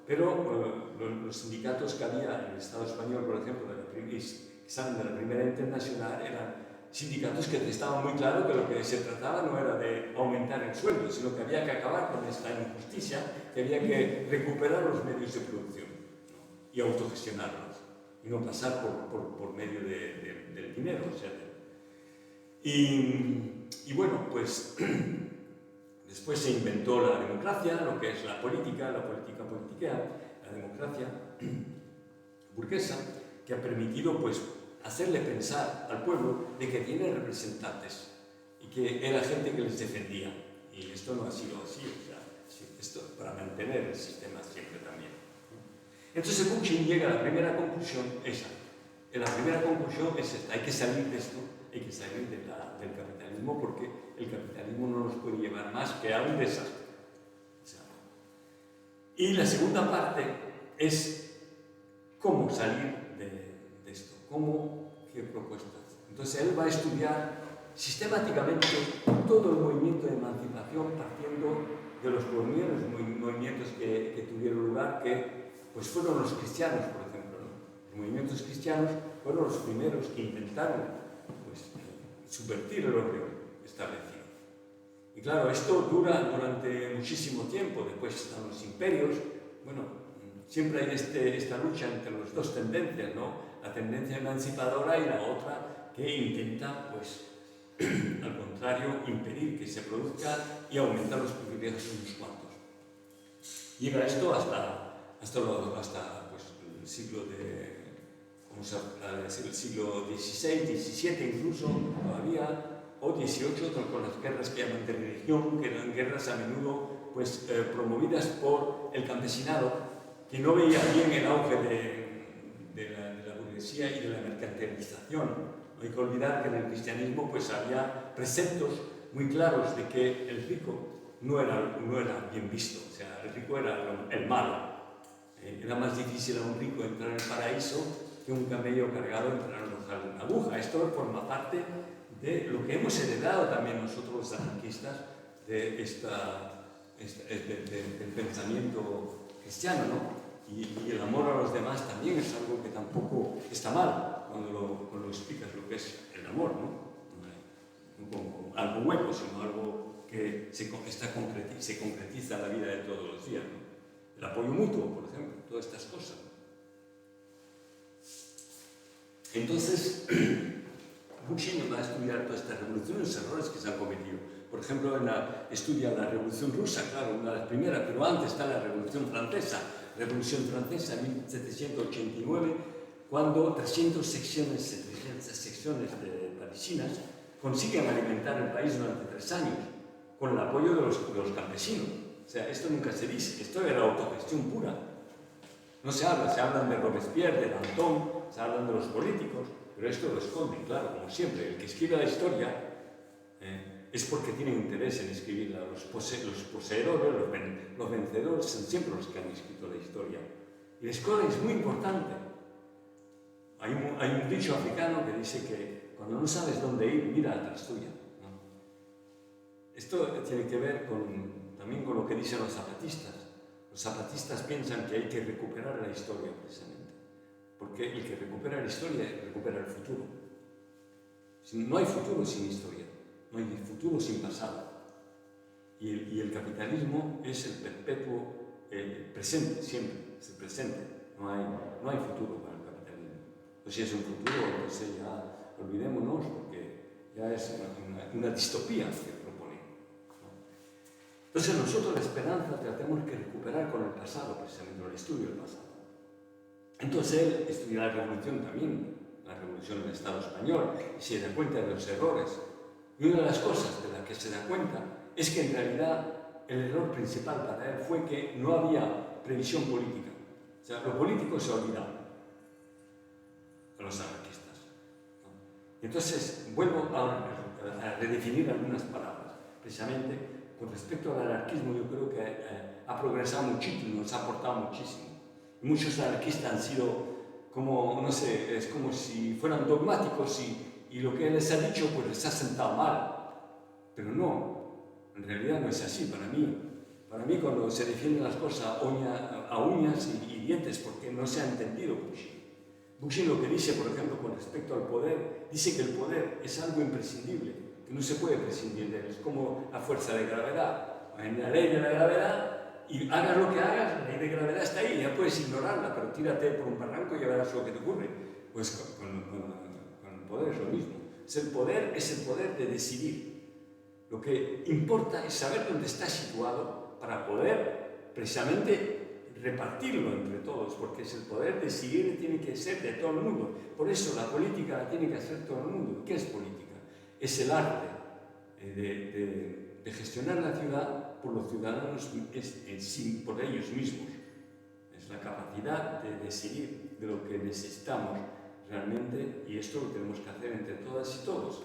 pero los sindicatos que había en el Estado español, por ejemplo, que salen de la Primera Internacional, eran sindicatos que estaban muy claro que lo que se trataba no era de aumentar el sueldo, sino que había que acabar con esta injusticia, que había que recuperar los medios de producción, ¿no? Y autogestionarlos, y no pasar por medio del dinero. O sea, y bueno, pues después se inventó la democracia, lo que es la política politiquea, la democracia burguesa, que ha permitido pues hacerle pensar al pueblo de que tiene representantes y que era gente que les defendía. Y esto no ha sido así, o sea, esto para mantener el sistema siempre también. Entonces Bookchin llega a la primera conclusión, esa. La primera conclusión es esta: hay que salir de esto, hay que salir del capitalismo, porque el capitalismo no nos puede llevar más que a un desastre. O sea, y la segunda parte es cómo salir de esto, qué propuestas. Entonces él va a estudiar sistemáticamente todo el movimiento de emancipación partiendo de los primeros movimientos que tuvieron lugar, que pues fueron los cristianos, por ejemplo, ¿no? Los movimientos cristianos fueron los primeros que intentaron pues, subvertir el orden establecido. Y claro, esto dura durante muchísimo tiempo. Después están los imperios. Bueno, siempre hay esta lucha entre las dos tendencias, ¿no? La tendencia emancipadora y la otra que intenta, pues, al contrario, impedir que se produzca y aumentar los privilegios de unos cuantos. Llega esto hasta pues, el siglo el siglo XVI, XVII incluso, todavía, o XVIII, con las guerras que llaman de religión, que eran guerras a menudo pues, promovidas por el campesinado, que no veía bien el auge de la burguesía y de la mercantilización. No hay que olvidar que en el cristianismo pues, había preceptos muy claros de que el rico no era bien visto, o sea, el rico era el malo. Era más difícil a un rico entrar en el paraíso que un camello cargado entrar en una aguja. Esto forma parte de lo que hemos heredado también nosotros los anarquistas del pensamiento cristiano, ¿no? Y el amor a los demás también es algo que tampoco está mal cuando explicas lo que es el amor, ¿no? No como algo hueco, sino algo que se concretiza en la vida de todos los días, ¿no? El apoyo mutuo, por ejemplo, todas estas cosas. Entonces, Bookchin va a estudiar todas estas revoluciones, los errores que se han cometido. Por ejemplo, estudia la Revolución Rusa, claro, una de las primeras, pero antes está la Revolución Francesa. Revolución Francesa en 1789, cuando 300 secciones parisinas consiguen alimentar el país durante 3 años, con el apoyo de los campesinos. O sea, esto nunca se dice, esto era autogestión pura. No se hablan de Robespierre, de Danton, se hablan de los políticos, pero esto lo esconden, claro, como siempre. El que escribe la historia es porque tiene interés en escribirla. Los poseedores, los vencedores son siempre los que han escrito la historia. Y la escuela es muy importante. hay un dicho africano que dice que cuando no sabes dónde ir, mira atrás tuya, ¿no? Esto tiene que ver también con lo que dicen los zapatistas. Los zapatistas piensan que hay que recuperar la historia, precisamente, porque el que recupera la historia recupera el futuro. No hay futuro sin historia, no hay futuro sin pasado. Y el capitalismo es el perpetuo presente, siempre, es el presente. No hay futuro para el capitalismo. Pues si es un futuro, entonces ya olvidémonos, porque ya es una distopía que propone, ¿no? Entonces nosotros la esperanza tratamos que recuperar con el pasado, precisamente, el estudio del pasado. Entonces él estudia la revolución también, la revolución del Estado español, y se da cuenta de los errores. Y una de las cosas de las que se da cuenta es que en realidad el error principal para él fue que no había previsión política. O sea, lo político se olvidaba a los anarquistas, ¿no? Entonces vuelvo a redefinir algunas palabras. Precisamente con respecto al anarquismo, yo creo que ha progresado muchísimo, nos ha aportado muchísimo. Y muchos anarquistas han sido como, no sé, es como si fueran dogmáticos y lo que él les ha dicho pues les ha sentado mal. Pero no, en realidad no es así para mí cuando se defienden las cosas a uñas y dientes, porque no se ha entendido Bookchin. Bookchin lo que dice, por ejemplo, con respecto al poder, dice que el poder es algo imprescindible, que no se puede prescindir de él, es como la fuerza de gravedad. En la ley de la gravedad, y hagas lo que hagas, la ley de gravedad está ahí, ya puedes ignorarla, pero tírate por un barranco y ya verás lo que te ocurre. Pues con el poder es lo mismo. Es el poder de decidir. Lo que importa es saber dónde está situado para poder precisamente repartirlo entre todos, porque es el poder decidir tiene que ser de todo el mundo. Por eso la política la tiene que hacer todo el mundo. ¿Qué es política? Es el arte de gestionar la ciudad por los ciudadanos, por ellos mismos. Es la capacidad de decidir de lo que necesitamos realmente, y esto lo tenemos que hacer entre todas y todos.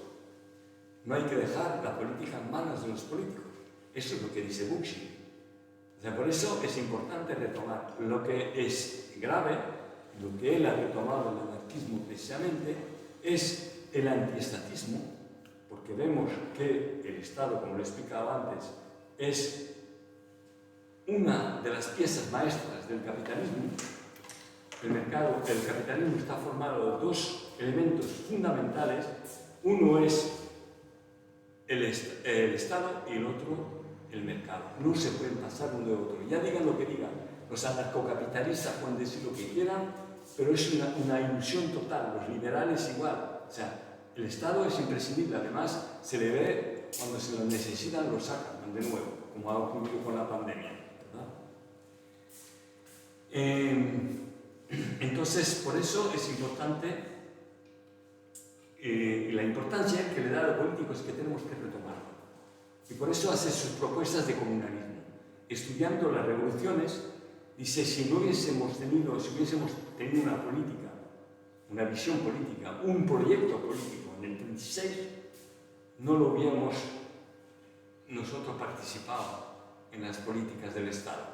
No hay que dejar la política en manos de los políticos. Eso es lo que dice Bookchin. O sea, por eso es importante retomar. Lo que es grave, lo que él ha retomado el anarquismo precisamente, es el antiestatismo, porque vemos que el Estado, como lo he explicado antes, es una de las piezas maestras del capitalismo. El capitalismo está formado de dos elementos fundamentales. Uno es el Estado y el otro el mercado. No se pueden pasar uno de otro. Ya digan lo que digan. Los anarcocapitalistas pueden decir lo que quieran, pero es una ilusión total. Los liberales igual. O sea, el Estado es imprescindible. Además, se le ve cuando se lo necesitan, lo sacan de nuevo, como ha ocurrido con la pandemia, ¿verdad? Entonces, por eso es importante. La importancia que le da a lo político es que tenemos que retomarlo. Y por eso hace sus propuestas de comunalismo. Estudiando las revoluciones, dice, si hubiésemos tenido una política, una visión política, un proyecto político en el 36, no lo hubiéramos nosotros participado en las políticas del Estado.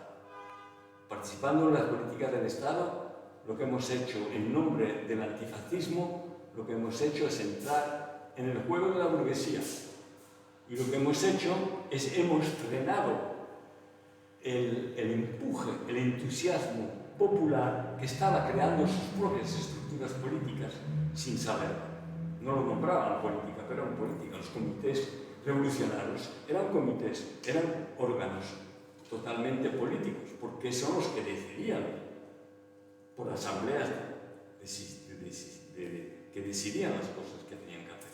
Participando en las políticas del Estado, lo que hemos hecho en nombre del antifascismo, lo que hemos hecho es entrar en el juego de la burguesía. Y lo que hemos hecho es hemos frenado el empuje, el entusiasmo popular que estaba creando sus propias estructuras políticas sin saberlo. No lo nombraban política, pero eran política. Los comités revolucionarios eran comités, eran órganos totalmente políticos, porque son los que decidían por asambleas que decidían las cosas que tenían que hacer.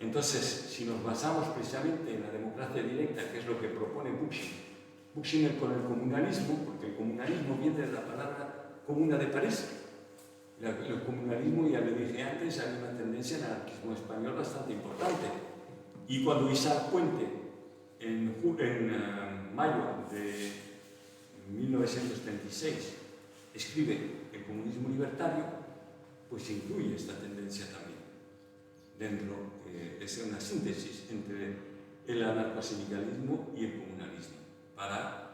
Entonces, si nos basamos precisamente en la democracia directa, que es lo que propone Bookchin con el comunalismo, porque el comunalismo viene de la palabra comuna de París. El comunalismo, ya le dije antes, hay una tendencia en el anarquismo español bastante importante. Y cuando Isaac Puente, en mayo de 1936, escribe El comunismo libertario, pues incluye esta tendencia también. Dentro es una síntesis entre el anarcosindicalismo y el comunalismo para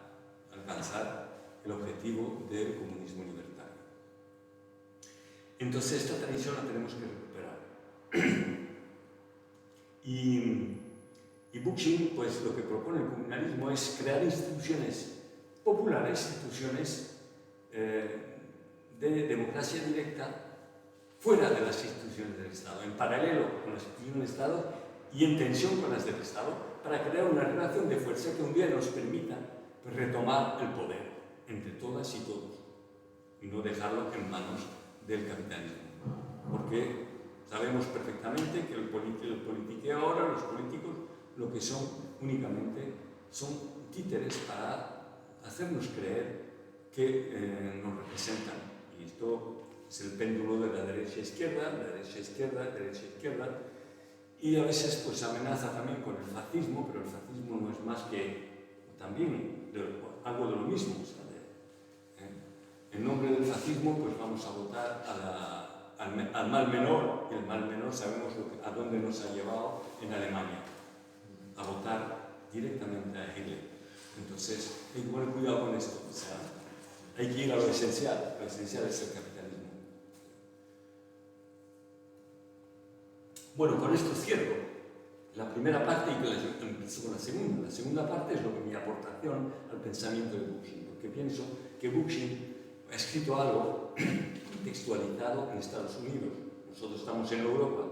alcanzar el objetivo del comunismo libertario. Entonces esta tradición la tenemos que recuperar. Y Bookchin, pues lo que propone el comunalismo es crear instituciones populares, instituciones de democracia directa fuera de las instituciones del Estado, en paralelo con las instituciones del Estado y en tensión con las del Estado, para crear una relación de fuerza que un día nos permita pues, retomar el poder entre todas y todos y no dejarlo en manos del capitalismo. Porque sabemos perfectamente que el politiqueo ahora, los políticos, lo que son únicamente son títeres para hacernos creer que nos representan. Y esto es el péndulo de la derecha-izquierda, derecha-izquierda, derecha-izquierda, y a veces pues amenaza también con el fascismo, pero el fascismo no es más que también algo de lo mismo. O sea, en nombre del fascismo pues vamos a votar al mal menor, y el mal menor sabemos a dónde nos ha llevado en Alemania, a votar directamente a Hitler. Entonces hay que poner cuidado con esto, o sea, hay que ir a lo esencial es el capitalismo. Bueno, con esto cierro la primera parte y empiezo con la segunda. La segunda parte es lo que mi aportación al pensamiento de Bookchin, porque pienso que Bookchin ha escrito algo textualizado en Estados Unidos. Nosotros estamos en Europa.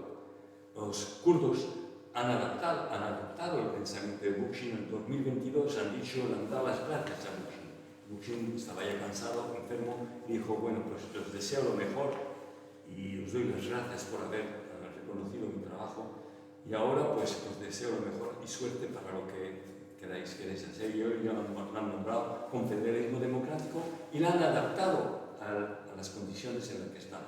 Los kurdos han adaptado el pensamiento de Bookchin. En 2022 han dicho, le han dado las gracias a Bookchin. Bookchin estaba ya cansado, enfermo, y dijo, bueno, pues os deseo lo mejor y os doy las gracias por haber reconocido mi trabajo y ahora pues os deseo lo mejor y suerte para lo que queréis hacer. Y hoy ya lo han nombrado confederalismo democrático y la han adaptado a las condiciones en las que están.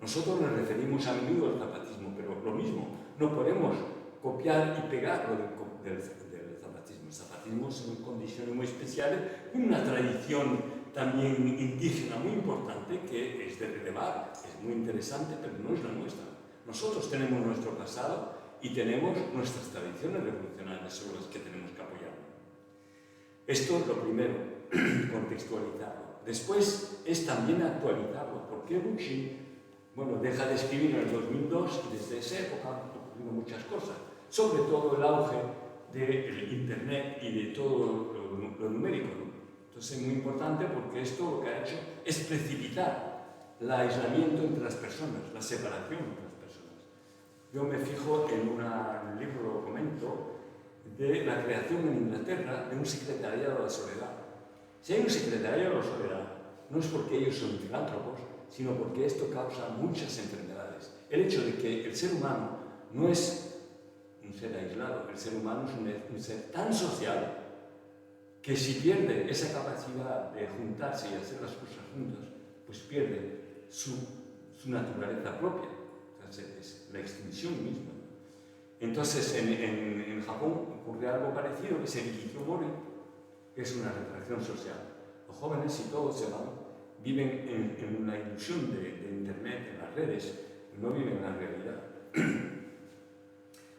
Nosotros nos referimos a menudo al zapatismo, pero lo mismo, no podemos copiar y pegar lo del zapatismo. El zapatismo es una condición muy especial, una tradición también indígena muy importante que es de relevar, es muy interesante, pero no es la nuestra. Nosotros tenemos nuestro pasado y tenemos nuestras tradiciones revolucionarias sobre las que tenemos que apoyar. Esto es lo primero, contextualizarlo. Después es también actualizarlo, porque Bookchin, bueno, deja de escribir en el 2002 y desde esa época han ocurrido muchas cosas, sobre todo el auge del Internet y de todo lo numérico, ¿no? Entonces es muy importante porque esto lo que ha hecho es precipitar el aislamiento entre las personas, la separación entre las personas. Yo me fijo en un libro, lo comento, de la creación en Inglaterra de un secretariado de la soledad. Si hay un secretariado de la soledad, no es porque ellos son filántropos, sino porque esto causa muchas enfermedades. El hecho de que el ser humano no es un ser aislado, el ser humano es un ser tan social que si pierde esa capacidad de juntarse y hacer las cosas juntos, pues pierde su naturaleza propia. Entonces, es la extinción misma. Entonces, en Japón ocurre algo parecido, que es el hikikomori, que es una retracción social. Los jóvenes, si todos se van, viven en una ilusión de Internet, en las redes, y no viven la realidad.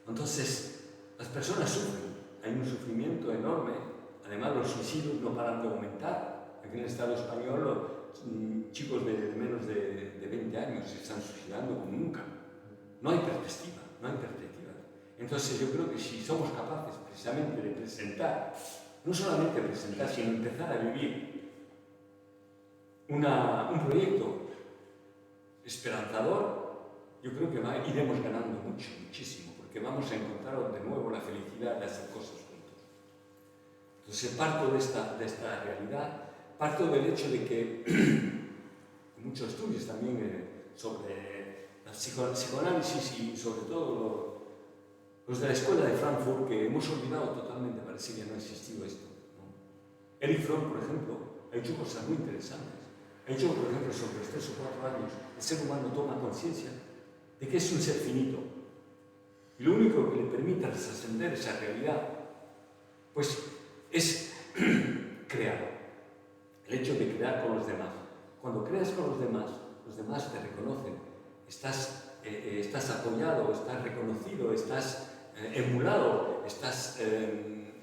Entonces, las personas sufren, hay un sufrimiento enorme. Además, los suicidios no paran de aumentar. Aquí en el Estado español, los chicos de menos de 20 años se están suicidando como nunca. No hay perspectiva, no hay perspectiva. Entonces, yo creo que si somos capaces precisamente de presentar, no solamente presentar, sino empezar a vivir un proyecto esperanzador, yo creo que iremos ganando muchísimo, porque vamos a encontrar de nuevo la felicidad de hacer cosas juntos. Entonces parto de esta realidad, parto del hecho de que hay muchos estudios también sobre la psicoanálisis y sobre todo los de la escuela de Frankfurt, que hemos olvidado totalmente, parece que no ha existido esto, ¿no? Erich Fromm, por ejemplo, ha hecho cosas muy interesantes. Ha hecho, por ejemplo, sobre los 3 o 4 años, el ser humano toma conciencia de que es un ser finito. Y lo único que le permite trascender esa realidad, pues, es crear. El hecho de crear con los demás. Cuando creas con los demás te reconocen. Estás apoyado, estás reconocido, estás emulado,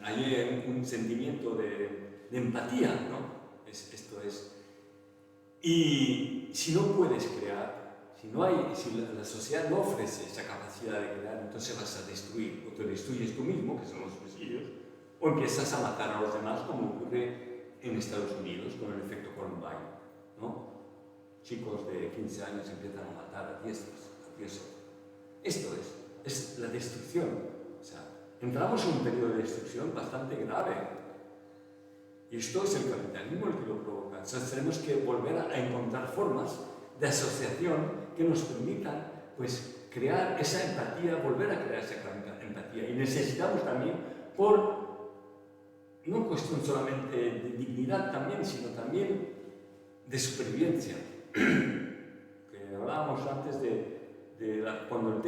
hay un sentimiento de empatía, ¿no? Esto es. Y si no puedes crear, si la sociedad no ofrece esa capacidad de crear, entonces vas a destruir, o te destruyes tú mismo, que son los suicidios, o empiezas a matar a los demás, como ocurre en Estados Unidos con el efecto Columbine, ¿no? Chicos de 15 años empiezan a matar a diestros, a diestros. Esto es la destrucción. O sea, entramos en un periodo de destrucción bastante grave. Y esto es el capitalismo el que lo provoca. Entonces tenemos que volver a encontrar formas de asociación que nos permitan, pues, crear esa empatía, volver a crear esa empatía. Y necesitamos también, no cuestión solamente de dignidad también, sino también de supervivencia. Que hablábamos antes cuando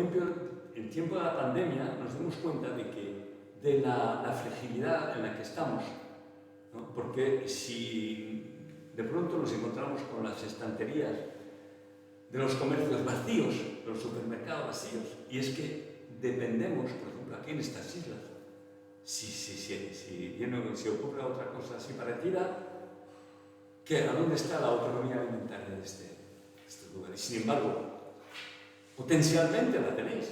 el tiempo de la pandemia nos dimos cuenta de la fragilidad en la que estamos, ¿no? Porque si de pronto nos encontramos con las estanterías de los comercios vacíos, de los supermercados vacíos, y es que dependemos, por ejemplo, aquí en estas islas, si ocurre otra cosa así parecida, ¿a dónde está la autonomía alimentaria de estos lugares? Sin embargo, potencialmente la tenéis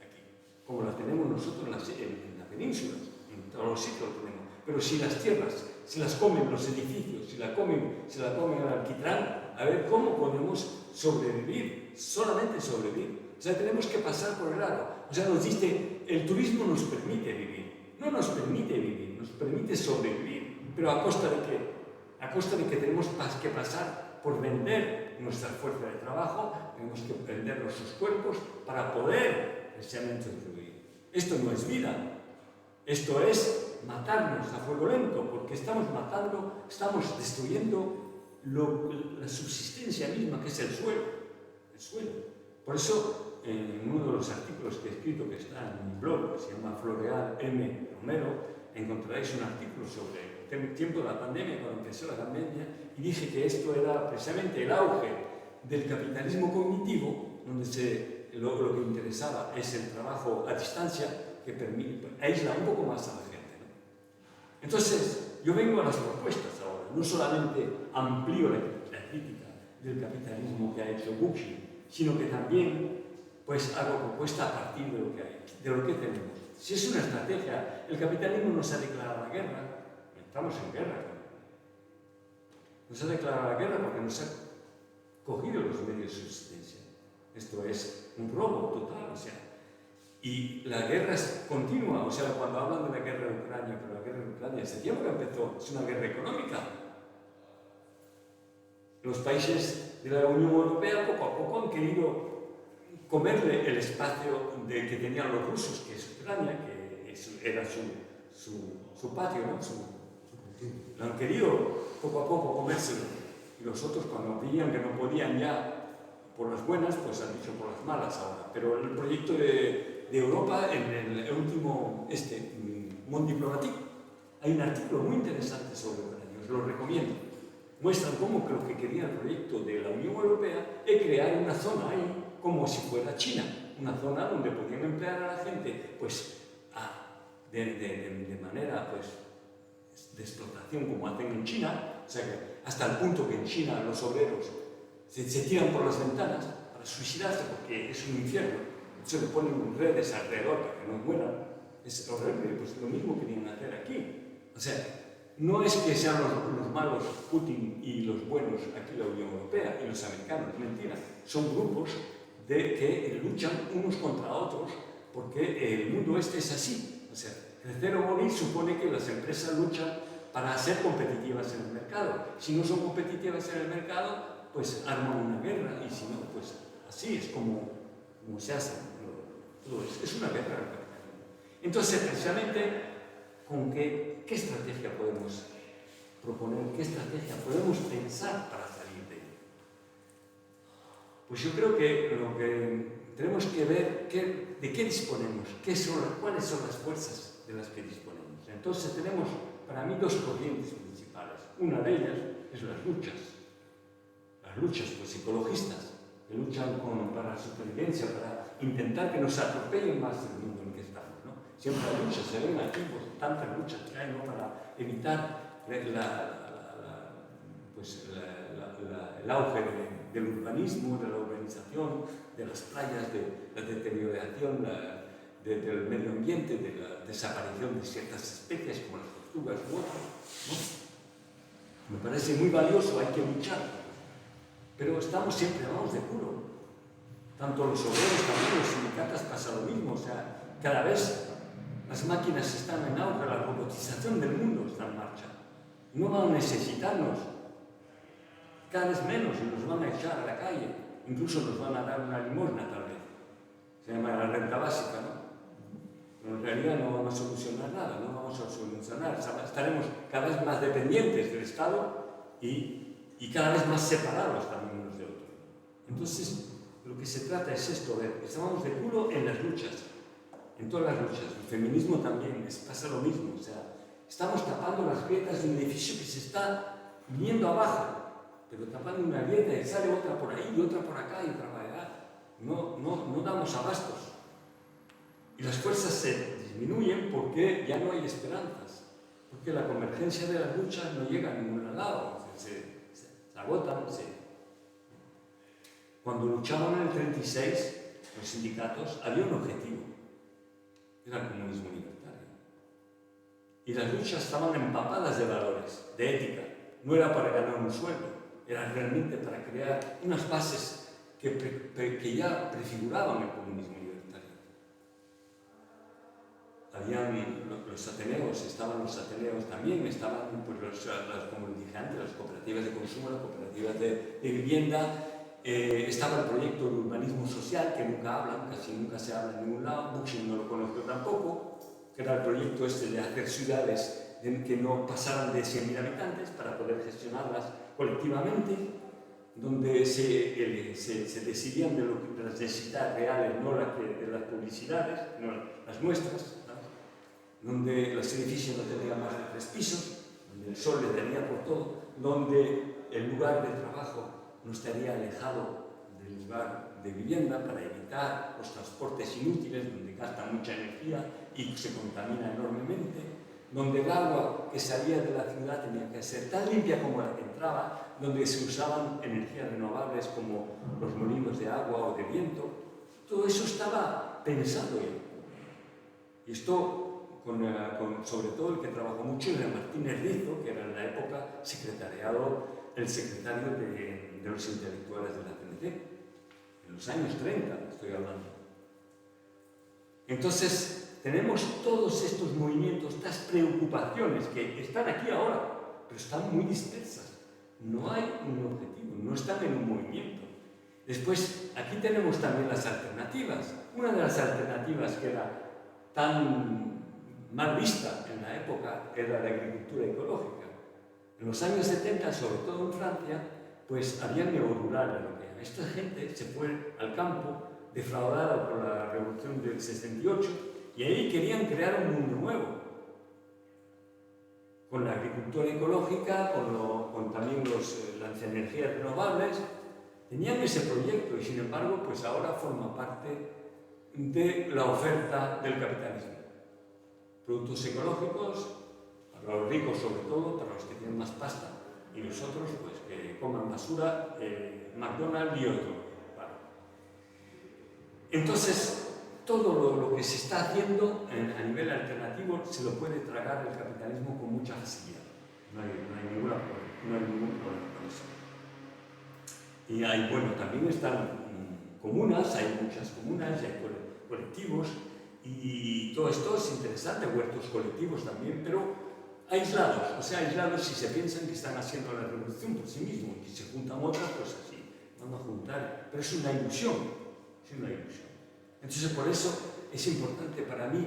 aquí, como la tenemos nosotros en la península, en todos los sitios la tenemos. Pero si las tierras, si las comen los edificios, si la comen el alquitrán, a ver cómo podemos sobrevivir, solamente sobrevivir. O sea, tenemos que pasar por el aro. O sea, nos dice, el turismo nos permite vivir, no nos permite vivir, nos permite sobrevivir, pero ¿a costa de qué? A costa de que tenemos que pasar por vender nuestra fuerza de trabajo, tenemos que vender nuestros cuerpos para poder precisamente sobrevivir. Esto no es vida, esto es matarnos a fuego lento, porque estamos matando, estamos destruyendo la subsistencia misma, que es el suelo. El suelo. Por eso, en uno de los artículos que he escrito, que está en mi blog, que se llama Floreal M. Romero, encontraréis un artículo sobre el tiempo de la pandemia, cuando empezó la pandemia, y dije que esto era precisamente el auge del capitalismo cognitivo, donde lo que interesaba es el trabajo a distancia, que aísla un poco más a la gente, ¿no? Entonces, yo vengo a las propuestas ahora, no solamente amplío la crítica del capitalismo que ha hecho Bookchin, sino que también pues hago propuesta a partir de lo que hay, de lo que tenemos. Si es una estrategia, el capitalismo nos ha declarado la guerra, estamos en guerra. Nos ha declarado la guerra porque nos ha cogido los medios de subsistencia. Esto es un robo total, o sea. Y la guerra es continua, o sea, cuando hablan de la guerra de Ucrania, pero la guerra de Ucrania, ese tiempo que empezó, es una guerra económica. Los países de la Unión Europea poco a poco han querido comerle el espacio que tenían los rusos, que es Ucrania, que era su patio, ¿no? Lo han querido poco a poco comérselo. Y los otros, cuando veían que no podían ya por las buenas, pues han dicho por las malas ahora. Pero el proyecto de Europa, en el último Monde Diplomatique, hay un artículo muy interesante sobre Ucrania, os lo recomiendo. Muestran cómo lo que quería el proyecto de la Unión Europea es crear una zona ahí, como si fuera China, una zona donde podían emplear a la gente pues, de manera pues, de explotación como hacen en China, o sea que hasta el punto que en China los obreros se tiran por las ventanas para suicidarse porque es un infierno, se le ponen redes alrededor para que no mueran, es horrible, pues lo mismo querían hacer aquí. O sea, no es que sean los malos Putin y los buenos aquí la Unión Europea y los americanos, mentira, son grupos que luchan unos contra otros porque el mundo es así. O sea, crecer o morir supone que las empresas luchan para ser competitivas en el mercado. Si no son competitivas en el mercado, pues arman una guerra y si no, pues así es como se hace. Es una guerra. Entonces, precisamente, ¿con qué estrategia podemos proponer? ¿Qué estrategia podemos pensar para salir de ello? Pues yo creo que lo que tenemos que ver de qué disponemos, cuáles son las fuerzas de las que disponemos. Entonces tenemos, para mí, dos corrientes principales. Una de ellas es las luchas pues, psicologistas, que luchan para la supervivencia, para intentar que nos atropellen más el mundo en que estamos, ¿no? Siempre hay luchas, se ven aquí pues, tantas luchas que hay, ¿no? Para evitar el auge del urbanismo, de la urbanización, de las playas, de la deterioración del medio ambiente, de la desaparición de ciertas especies como las tortugas u otras, ¿no? Me parece muy valioso, hay que luchar, pero siempre vamos de culo. Tanto los obreros, también los sindicatos pasa lo mismo, o sea, cada vez las máquinas están en auge, la robotización del mundo está en marcha. No van a necesitarnos, cada vez menos, y nos van a echar a la calle, incluso nos van a dar una limosna tal vez. Se llama la renta básica, ¿no? Pero en realidad no vamos a solucionar nada, no vamos a solucionar, estaremos cada vez más dependientes del Estado y cada vez más separados también unos de otros. Entonces, lo que se trata es esto, estamos de culo en las luchas, en todas las luchas. El feminismo también pasa lo mismo, o sea, estamos tapando las grietas de un edificio que se está viniendo abajo, pero tapando una grieta y sale otra por ahí y otra por acá y otra por allá. No damos abastos. Y las fuerzas se disminuyen porque ya no hay esperanzas, porque la convergencia de las luchas no llega a ningún lado, se agotan. Cuando luchaban en el 36, los sindicatos, había un objetivo, era el comunismo libertario. Y las luchas estaban empapadas de valores, de ética. No era para ganar un sueldo, era realmente para crear unas bases que ya prefiguraban el comunismo libertario. Habían los ateneos, estaban los ateneos también, estaban, pues, como dije antes, las cooperativas de consumo, las cooperativas de vivienda, estaba el proyecto de urbanismo social, que nunca hablan, casi nunca se habla en ningún lado, Buxin no lo conozco tampoco, que era el proyecto de hacer ciudades que no pasaran de 100.000 habitantes para poder gestionarlas colectivamente, donde se decidían de las necesidades reales, no de las publicidades, no las nuestras, donde los edificios no tendrían más de 3 pisos, donde el sol le daría por todo, donde el lugar de trabajo no estaría alejado del lugar de vivienda para evitar los transportes inútiles, donde gasta mucha energía y se contamina enormemente, donde el agua que salía de la ciudad tenía que ser tan limpia como la que entraba, donde se usaban energías renovables como los molinos de agua o de viento. Todo eso estaba pensado ya. Y esto, sobre todo el que trabajó mucho era Martínez Rizo, que era en la época el secretario de los intelectuales de la CNT, en los años 30 estoy hablando. Entonces, tenemos todos estos movimientos, estas preocupaciones que están aquí ahora, pero están muy dispersas. No hay un objetivo, no están en un movimiento. Después, aquí tenemos también las alternativas. Una de las alternativas que era tan mal vista en la época era la agricultura ecológica. En los años 70, sobre todo en Francia, pues había neorurales. Esta gente se fue al campo defraudada por la revolución del 68 y ahí querían crear un mundo nuevo. Con la agricultura ecológica, con también las energías renovables, tenían ese proyecto y sin embargo, pues ahora forma parte de la oferta del capitalismo. Productos ecológicos, para los ricos sobre todo, para los que tienen más pasta, y los otros pues que coman basura, McDonald's y otro. Vale. Entonces, todo lo que se está haciendo a nivel alternativo se lo puede tragar el capitalismo con mucha facilidad. No hay ningún problema con eso. Y también están comunas, hay muchas comunas, y hay colectivos, y todo esto es interesante, huertos colectivos también, pero aislados si se piensan que están haciendo la revolución por sí mismos, y se juntan otras, pues así, van a juntar, pero es una ilusión, Entonces por eso es importante para mí,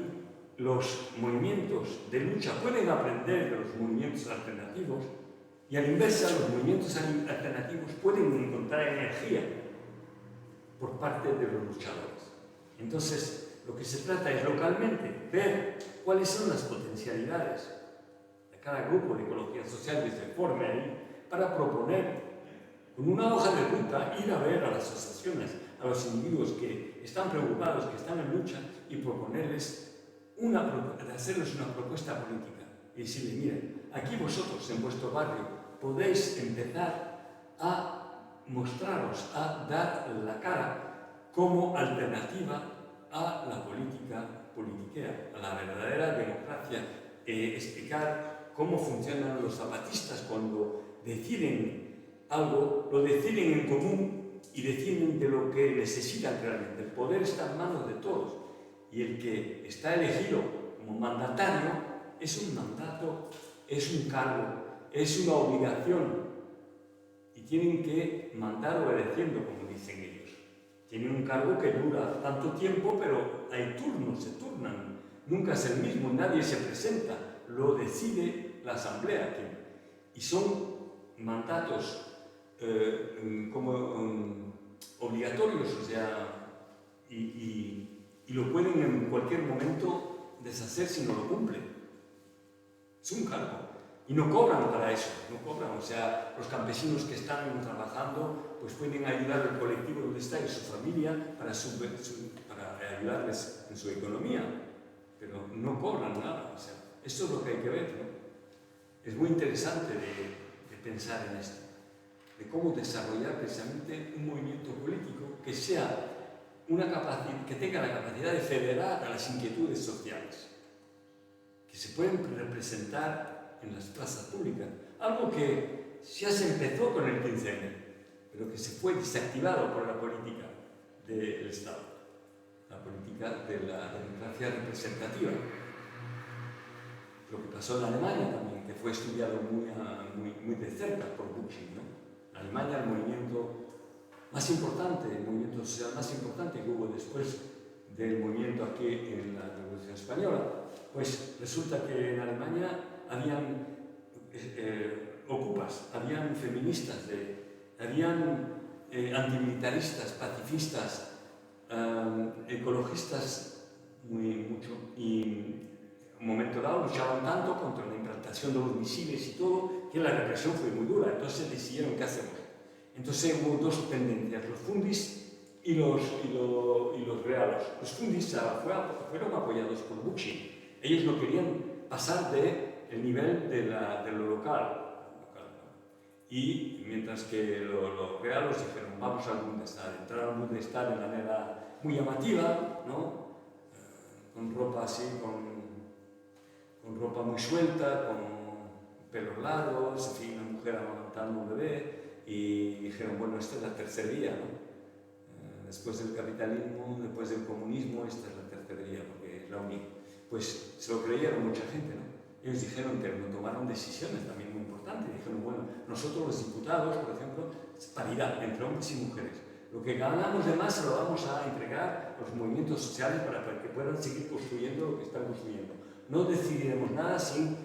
los movimientos de lucha pueden aprender de los movimientos alternativos, y a la inversa, los movimientos alternativos pueden encontrar energía por parte de los luchadores. Entonces, lo que se trata es localmente ver cuáles son las potencialidades de cada grupo de ecología social que se forme ahí para proponer con una hoja de ruta ir a ver a las asociaciones, a los individuos que están preocupados, que están en lucha y proponerles hacerles una propuesta política y decirles, miren, aquí vosotros en vuestro barrio podéis empezar a mostraros, a dar la cara como alternativa a la politiquea, a la verdadera democracia, explicar cómo funcionan los zapatistas cuando deciden algo, lo deciden en común y deciden de lo que necesitan realmente. El poder está en manos de todos y el que está elegido como mandatario es un mandato, es un cargo, es una obligación y tienen que mandar obedeciendo, como dicen ellos. Tienen un cargo que dura tanto tiempo, pero hay turnos, se turnan. Nunca es el mismo, nadie se presenta, lo decide la asamblea. Y son mandatos obligatorios, o sea, y lo pueden en cualquier momento deshacer si no lo cumplen. Es un cargo. Y no cobran para eso, no cobran. O sea, los campesinos que están trabajando pues pueden ayudar al colectivo donde está y su familia para ayudarles en su economía, pero no cobran nada. O sea, esto es lo que hay que ver, ¿no? Es muy interesante de pensar en esto, de cómo desarrollar precisamente un movimiento político que sea que tenga la capacidad de federar a las inquietudes sociales, que se pueden representar en las plazas públicas, algo que ya se empezó con el 15M, pero que se fue desactivado por la política del Estado, la política de la democracia representativa. Lo que pasó en Alemania también, que fue estudiado muy de cerca por Bookchin, ¿no? En Alemania el movimiento más importante, el movimiento social más importante que hubo después del movimiento aquí en la Revolución Española, pues resulta que en Alemania habían ocupas, habían feministas, habían antimilitaristas, pacifistas, ecologistas, mucho, y en un momento dado luchaban tanto contra la implantación de los misiles y todo, que la represión fue muy dura. Entonces decidieron qué hacemos. Entonces hubo dos tendencias, los fundis y los realos. Los fundis fueron apoyados por Bookchin. Ellos no querían pasar del nivel de lo local. Y mientras que los realos dijeron, vamos al Bundestag, entraron al Bundestag de manera muy llamativa, ¿no? Con ropa así, con ropa muy suelta, con pelos largos, en fin, una mujer amamantando un bebé, y dijeron, bueno, esta es la tercera vía, ¿no? Después del capitalismo, después del comunismo, esta es la tercera vía, porque es la única. Pues se lo creyeron mucha gente, ¿no? Ellos dijeron que no tomaron decisiones también muy importantes. Dijeron, bueno, nosotros los diputados, por ejemplo, paridad entre hombres y mujeres. Lo que ganamos de más se lo vamos a entregar a los movimientos sociales para que puedan seguir construyendo lo que están construyendo. No decidiremos nada sin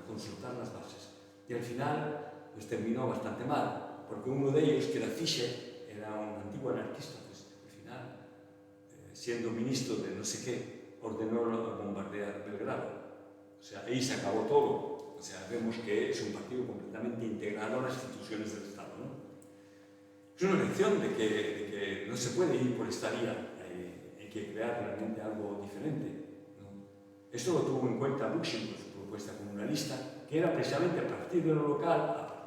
consultar las bases. Y al final, pues terminó bastante mal, porque uno de ellos, que era Fischer, era un antiguo anarquista, pues al final, siendo ministro de no sé qué, ordenó bombardear Belgrado. O sea, ahí se acabó todo. O sea, vemos que es un partido completamente integrado a las instituciones del Estado, ¿no? Es una lección de que no se puede ir por esta vía, hay que crear realmente algo diferente, ¿no? Esto lo tuvo en cuenta Bookchin con su propuesta comunalista, que era precisamente a partir de lo local, a partir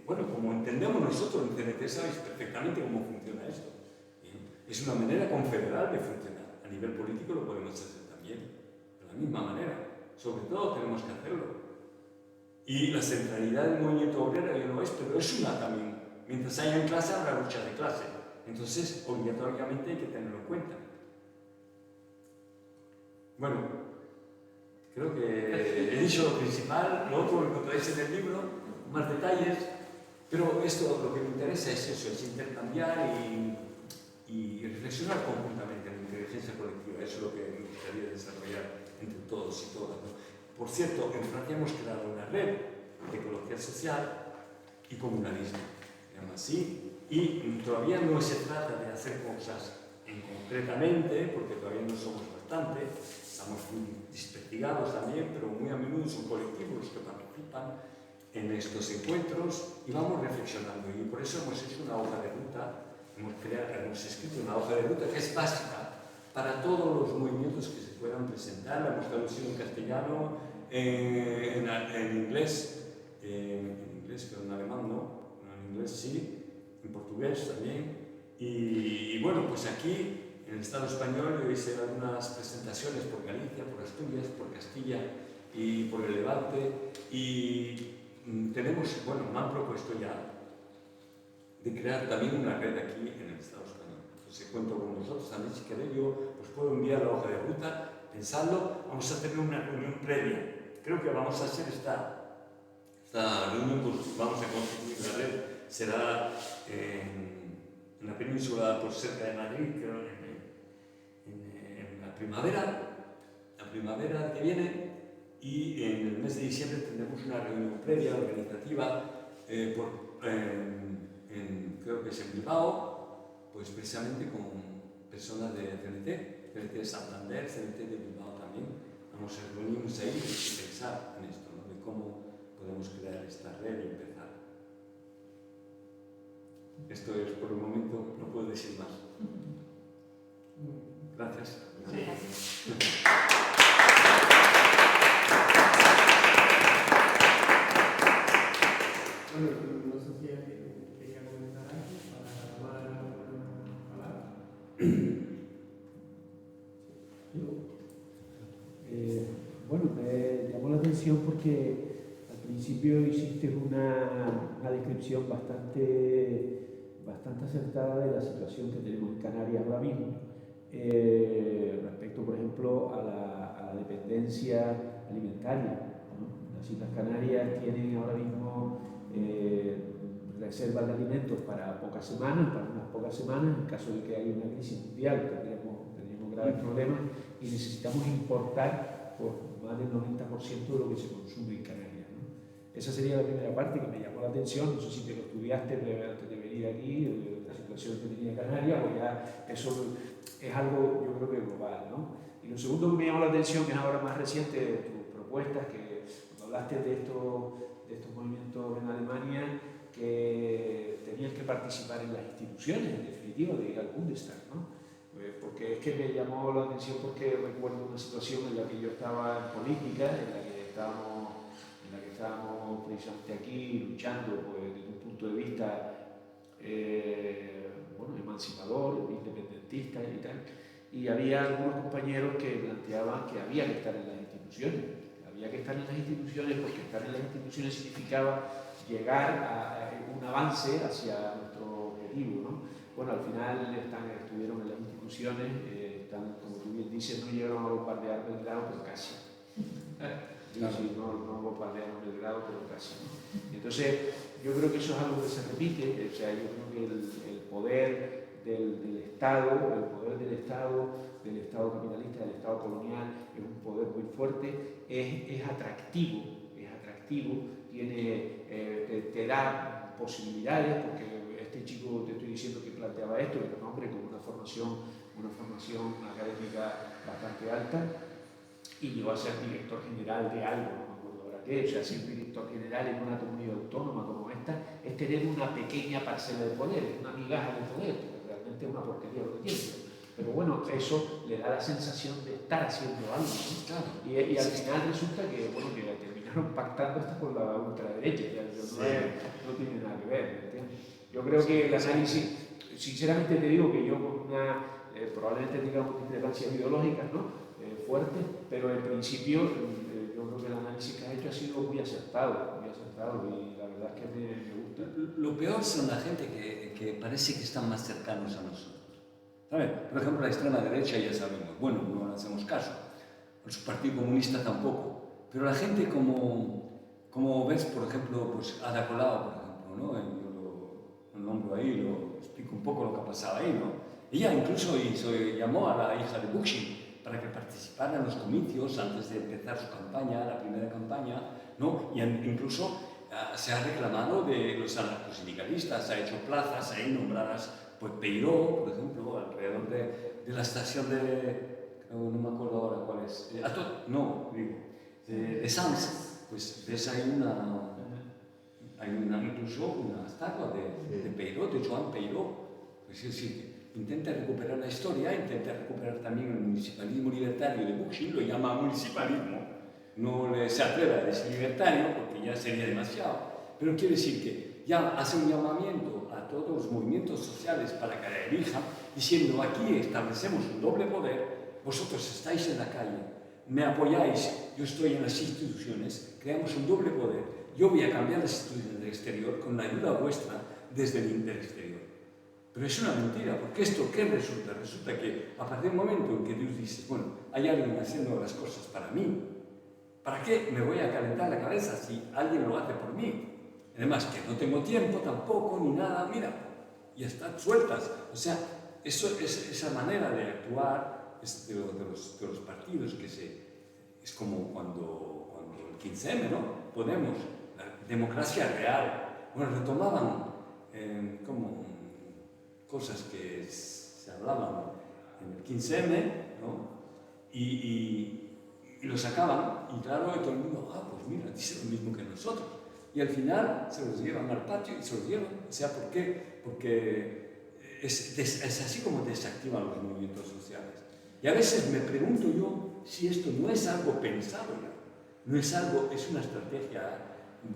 bueno, como entendemos nosotros en CNT, sabéis perfectamente cómo funciona esto. Es una manera confederal de funcionar. A nivel político lo podemos hacer también, de la misma manera. Sobre todo tenemos que hacerlo. Y la centralidad del movimiento obrero ya no es, pero es una también. Mientras haya en clase, habrá lucha de clase. Entonces, obligatoriamente hay que tenerlo en cuenta. Bueno, creo que he dicho lo principal, lo otro lo encontráis en el libro, más detalles, pero esto lo que me interesa es eso, es intercambiar y reflexionar conjuntamente en la inteligencia colectiva. Eso es lo que me gustaría desarrollar entre todos y todas, ¿no? Por cierto, en Francia hemos creado una red de ecología social y comunalismo, se llama así, y todavía no se trata de hacer cosas concretamente, porque todavía no somos bastante, estamos muy desperdigados también, pero muy a menudo son colectivos los que participan en estos encuentros y vamos reflexionando. Y por eso hemos hecho una hoja de ruta, hemos escrito una hoja de ruta que es básica para todos los movimientos que se puedan presentar. La hemos traducido en castellano, en inglés, pero en alemán no, en inglés sí, en portugués también. Y bueno, pues aquí en el Estado español yo hice algunas presentaciones por Galicia, por Asturias, por Castilla y por el Levante. Y tenemos, bueno, me han propuesto ya de crear también una red aquí en el Estado español. Entonces cuento con vosotros también, si queréis, yo os puedo enviar la hoja de ruta, pensadlo, vamos a tener una reunión previa. Creo que vamos a hacer esta reunión, pues vamos a constituir la red, será en la península, por cerca de Madrid, creo, en la primavera que viene, y en el mes de diciembre tendremos una reunión previa, organizativa, creo que es en Bilbao, pues precisamente con personas de CNT de Santander, CNT de Bilbao también. Vamos a reunirnos ahí y pensar en esto, ¿no? De cómo podemos crear esta red y empezar. Esto es, por el momento, no puedo decir más. Gracias. Sí. Bueno, no sé si quería comentar algo para tomar palabra. Bueno, me llamó la atención porque al principio hiciste una descripción bastante acertada de la situación que tenemos en Canarias ahora mismo, respecto, por ejemplo, a la dependencia alimentaria, ¿no? Las Islas Canarias tienen ahora mismo reservas de alimentos para unas pocas semanas, en caso de que haya una crisis mundial, tendríamos graves problemas y necesitamos importar por más del 90% de lo que se consume en Canarias, ¿no? Esa sería la primera parte que me llamó la atención. No sé si te lo estudiaste antes de venir aquí, la situación que tenía Canarias, o ya eso es algo, yo creo que global, ¿no? Y lo segundo que me llamó la atención, que es ahora más reciente de tus propuestas, que cuando hablaste de estos movimientos en Alemania, que tenían que participar en las instituciones, en definitiva, de ir al Bundestag, ¿no? Porque es que me llamó la atención porque recuerdo una situación en la que yo estaba en política, en la que estábamos precisamente aquí luchando, pues, desde un punto de vista emancipador, independentista y tal, y había algunos compañeros que planteaban que había que estar en las instituciones. Había que estar en las instituciones porque estar en las instituciones significaba llegar a un avance hacia nuestro objetivo, ¿no? Bueno, al final estuvieron en las instituciones, como tú bien dices, no llegaron a bombardear Belgrado, pero casi. Claro. Sí, no bombardearon Belgrado, pero casi, ¿no? Entonces, yo creo que eso es algo que se repite. O sea, yo creo que el poder del Estado, del Estado capitalista, del Estado colonial, es un poder muy fuerte, es atractivo, te da posibilidades, porque este chico, te estoy diciendo, que planteaba esto, era un hombre con una formación académica bastante alta, y llegó a ser director general de algo, no me acuerdo ahora qué. O sea, ser director general en una comunidad autónoma como esta es tener una pequeña parcela de poder, una migaja de poder, porque realmente es una porquería lo que tiene. Pero bueno, eso le da la sensación de estar haciendo algo, ¿no? Claro. Y al final resulta que terminaron pactando hasta con la ultraderecha, no tiene nada que ver, ¿me entiendes? Yo creo que el análisis, sinceramente te digo que yo con probablemente tengamos discrepancias ideológicas, ¿no? Fuertes, pero en principio yo creo que el análisis que has hecho ha sido muy acertado, y la verdad es que me gusta. Lo peor son la gente que parece que están más cercanos a nosotros. ¿Sabes? Por ejemplo, la extrema derecha ya sabemos, bueno, no le hacemos caso, el Partido Comunista tampoco, pero la gente como ves, por ejemplo, pues Ada Colau, por ejemplo, ¿no? Yo lo nombro ahí, lo explico un poco lo que ha pasado ahí, ¿no? Ella incluso llamó a la hija de Buxi para que participara en los comicios antes de empezar su campaña, la primera campaña, ¿no? Y incluso se ha reclamado de los anarcosindicalistas, ha hecho plazas ahí nombradas, pues Peiró, por ejemplo, alrededor de la estación no me acuerdo ahora cuál es, de Sants, pues ves ahí incluso una estatua de Peiró, de Joan Peiró. Pues es decir, intenta recuperar la historia, intenta recuperar también el municipalismo libertario de Buxi, lo llama municipalismo, no se atreve a decir libertario porque ya sería demasiado, pero quiere decir que ya hace un llamamiento a todos los movimientos sociales para que la elijan, diciendo aquí establecemos un doble poder, vosotros estáis en la calle, me apoyáis, yo estoy en las instituciones, creamos un doble poder, yo voy a cambiar las instituciones del exterior con la ayuda vuestra desde el exterior. Pero es una mentira, porque esto ¿qué resulta? Resulta que a partir del momento en que Dios dice, bueno, hay alguien haciendo las cosas para mí, ¿para qué me voy a calentar la cabeza si alguien lo hace por mí? Además, que no tengo tiempo tampoco, ni nada, mira, y están sueltas. O sea, esa manera de actuar de los partidos, es como cuando el 15M, ¿no? Podemos, la democracia real, bueno, retomaban como cosas que se hablaban en el 15M, ¿no? Y lo sacaban, y claro, todo el mundo, pues mira, dice lo mismo que nosotros. Y al final se los llevan al patio y se los llevan. O sea, ¿por qué? Porque es así como desactivan los movimientos sociales. Y a veces me pregunto yo si esto no es algo pensado ya, no es algo, es una estrategia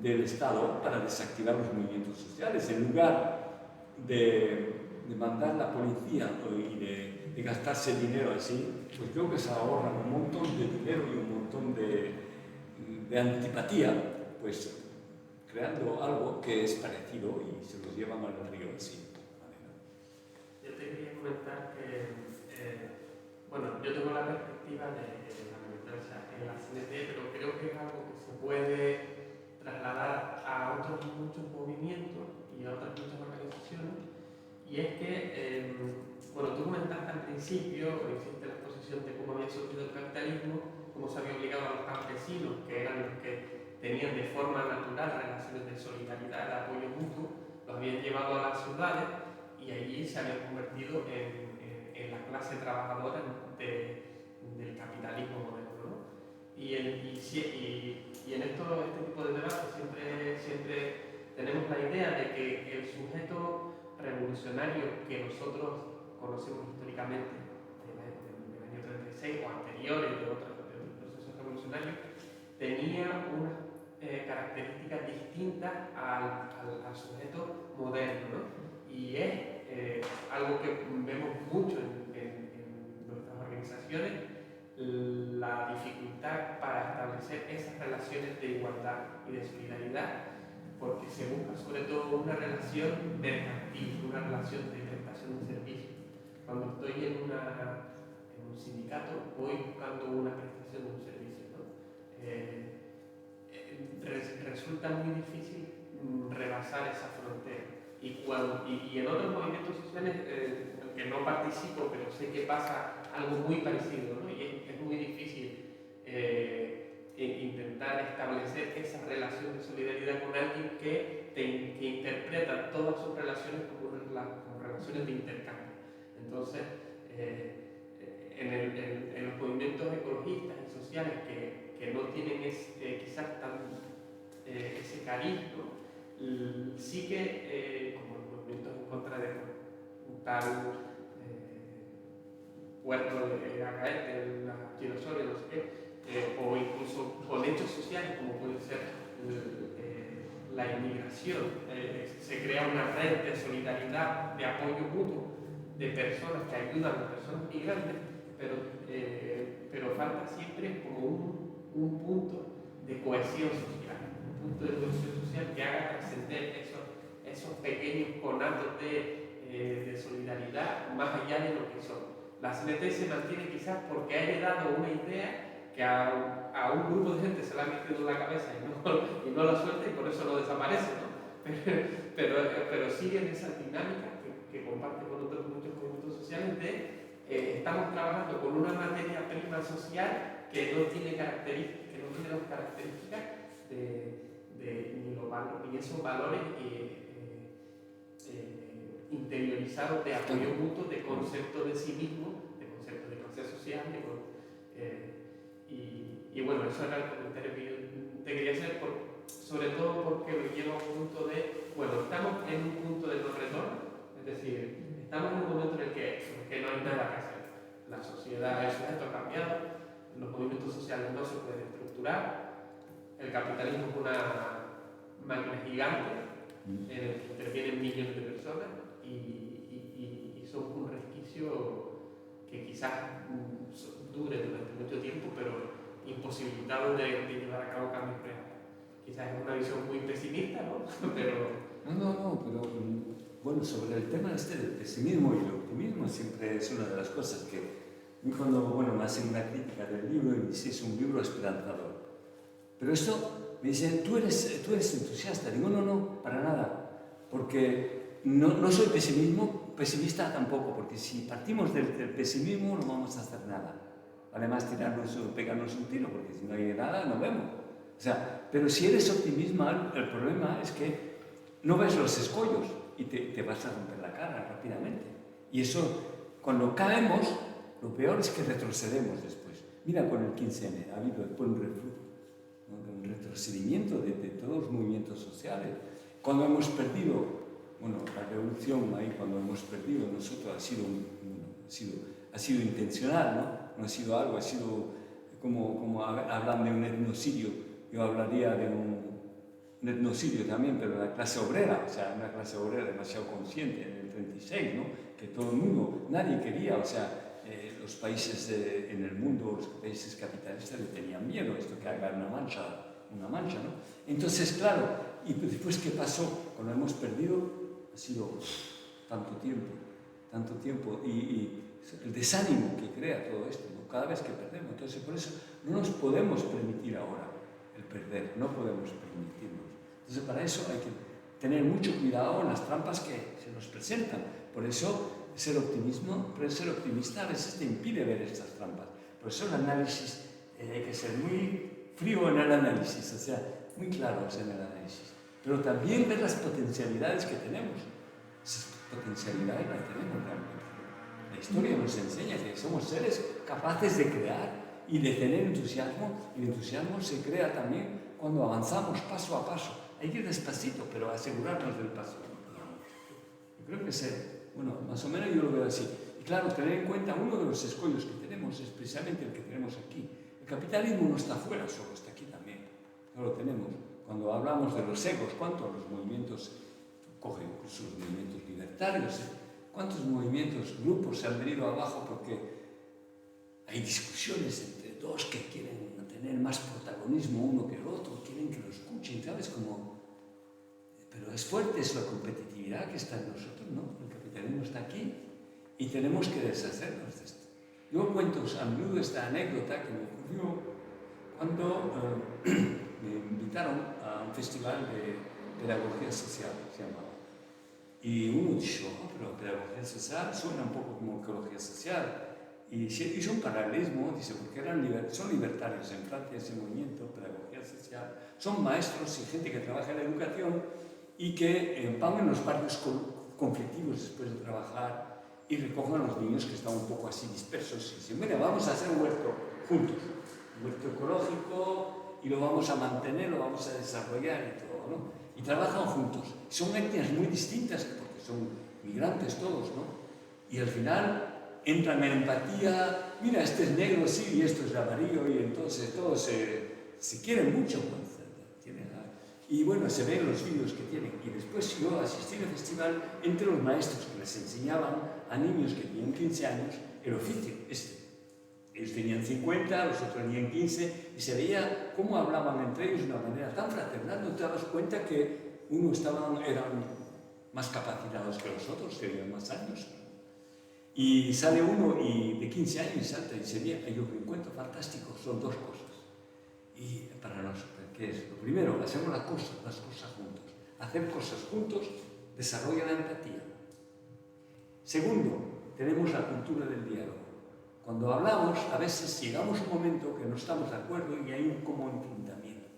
del Estado para desactivar los movimientos sociales. En lugar de mandar la policía y de gastarse dinero así, pues creo que se ahorran un montón de dinero y un montón de antipatía, pues creando algo que es parecido y se los llevan al río así. Yo te quería comentar que, bueno, yo tengo la perspectiva de la militancia en la CNT, pero creo que es algo que se puede trasladar a otros muchos movimientos y a otras muchas organizaciones. Y es que, bueno, tú comentaste al principio, hiciste la exposición de cómo había surgido el capitalismo, cómo se había obligado a los campesinos, que eran los que tenían de forma natural relaciones de solidaridad, de apoyo mutuo, los habían llevado a las ciudades y allí se habían convertido en la clase trabajadora del capitalismo moderno, ¿no? Y en este tipo de debates siempre tenemos la idea de que el sujeto revolucionario que nosotros conocemos históricamente del año 36 o anteriores de otros procesos revolucionarios tenía unas características distintas al sujeto moderno, ¿no? Y es algo que vemos mucho en nuestras organizaciones, la dificultad para establecer esas relaciones de igualdad y de solidaridad, porque se busca sobre todo una relación mercantil, una relación de prestación de servicio. Cuando estoy en un sindicato, voy buscando una prestación de un servicio, ¿no? Resulta muy difícil rebasar esa frontera. Y en otros movimientos sociales, en los que no participo, pero sé que pasa algo muy parecido, ¿no? Y es muy difícil intentar establecer esa relación de solidaridad con alguien que interpreta todas sus relaciones como relaciones de intercambio. Entonces, en los movimientos ecologistas y sociales que no tienen quizás ese cariz, ¿no? Sí que, como los movimientos en contra de un tal puerto de Agaete, de la Girosol, no sé qué, o incluso con hechos sociales como puede ser la inmigración. Se crea una red de solidaridad, de apoyo mutuo de personas que ayudan a las personas migrantes, pero falta siempre como un punto de cohesión social, un punto de cohesión social que haga trascender esos pequeños conatos de solidaridad más allá de lo que son. La CNT se mantiene quizás porque ha heredado una idea que a un grupo de gente se la ha metido en la cabeza y no la suelta y por eso no desaparece, ¿no? Pero sigue en esa dinámica que comparte con otros muchos movimientos sociales de estamos trabajando con una materia prima social que no tiene las características ni esos valores interiorizados de apoyo mutuo, de concepto de sí mismo, de concepto de clase social, y bueno, eso era el comentario que yo te quería hacer, sobre todo porque me lleva a un punto bueno, estamos en un punto de no retorno, es decir, estamos en un momento en el que no hay nada que hacer. La sociedad, el sujeto ha cambiado, los movimientos sociales no se pueden estructurar, el capitalismo es una máquina gigante en el que intervienen millones de personas y son un resquicio que quizás dure durante mucho tiempo, pero imposibilitado de llevar a cabo cambios reales. Quizás es una visión muy pesimista, ¿no? Pero... No, pero bueno, sobre el tema este del pesimismo y el optimismo siempre es una de las cosas que cuando, bueno, me hacen una crítica del libro y dice es un libro esperanzador. Pero esto me dicen, ¿tú eres entusiasta? Digo, no, para nada, porque no soy pesimista tampoco, porque si partimos del pesimismo no vamos a hacer nada. Además, pegarnos un tiro, porque si no hay nada, no vemos. O sea, pero si eres optimista, el problema es que no ves los escollos y te vas a romper la cara rápidamente. Y eso, cuando caemos, lo peor es que retrocedemos después. Mira, con el 15M ha habido después un reflujo, ¿no? Un retrocedimiento de todos los movimientos sociales. Cuando hemos perdido, bueno, la revolución ahí, cuando hemos perdido, nosotros ha sido intencional, ¿no? No ha sido algo, ha sido como hablan de un etnocidio. Yo hablaría de un etnocidio también, pero de la clase obrera, o sea, una clase obrera demasiado consciente en el 36, ¿no? Que todo el mundo, nadie quería, o sea, los países en el mundo, los países capitalistas le tenían miedo, esto que haga una mancha, ¿no? Entonces, claro, y después, ¿qué pasó? Cuando hemos perdido, ha sido tanto tiempo, y el desánimo que crea todo esto, ¿no? Cada vez que perdemos. Entonces, por eso no nos podemos permitir ahora el perder, no podemos permitirnos. Entonces, para eso hay que tener mucho cuidado en las trampas que se nos presentan. Por eso, ser optimista a veces te impide ver estas trampas. Por eso el análisis, hay que ser muy frío en el análisis, o sea, muy claros en el análisis. Pero también ver las potencialidades que tenemos. Esas potencialidades las tenemos realmente. La historia nos enseña que somos seres capaces de crear y de tener entusiasmo, y el entusiasmo se crea también cuando avanzamos paso a paso. Hay que ir despacito, pero asegurarnos del paso. Yo creo que bueno, más o menos yo lo veo así. Y claro, tener en cuenta uno de los escollos que tenemos es precisamente el que tenemos aquí. El capitalismo no está fuera, solo está aquí también. No lo tenemos. Cuando hablamos de los egos, ¿cuántos los movimientos cogen incluso los movimientos libertarios? ¿Cuántos grupos se han venido abajo porque hay discusiones entre dos que quieren tener más protagonismo uno que el otro, quieren que lo escuchen, ¿sabes? Pero es fuerte, es la competitividad que está en nosotros, ¿no? El capitalismo está aquí y tenemos que deshacernos de esto. Yo cuento a menudo esta anécdota que me ocurrió cuando me invitaron a un festival de pedagogía social, se llamaba. Y uno dijo, pero pedagogía social suena un poco como ecología social. Y se hizo un paralelismo, dice, porque son libertarios en Francia, ese movimiento, pedagogía social, son maestros y gente que trabaja en la educación y que van en los barrios conflictivos después de trabajar y recogen a los niños que están un poco así dispersos y dicen, mira, vamos a hacer un huerto juntos, un huerto ecológico y lo vamos a mantener, lo vamos a desarrollar y todo, ¿no? Y trabajan juntos. Son etnias muy distintas porque son migrantes todos, ¿no? Y al final entran en empatía, mira, este es negro, sí, y esto es amarillo, y entonces todos se quieren mucho. Y bueno, se ven los vídeos que tienen. Y después yo asistí al festival entre los maestros que les enseñaban a niños que tenían 15 años el oficio este. Ellos tenían 50, los otros tenían 15, y se veía cómo hablaban entre ellos de una manera tan fraternal, no te dabas cuenta que eran más capacitados que los otros, que tenían más años. Y sale uno de 15 años y salta y dice, mira, yo me encuentro fantástico, son dos cosas. Y para nosotros, ¿qué es? Lo primero, hacemos las cosas juntos. Hacer cosas juntos desarrolla la empatía. Segundo, tenemos la cultura del diálogo. Cuando hablamos, a veces llegamos a un momento que no estamos de acuerdo y hay un como enfrentamiento.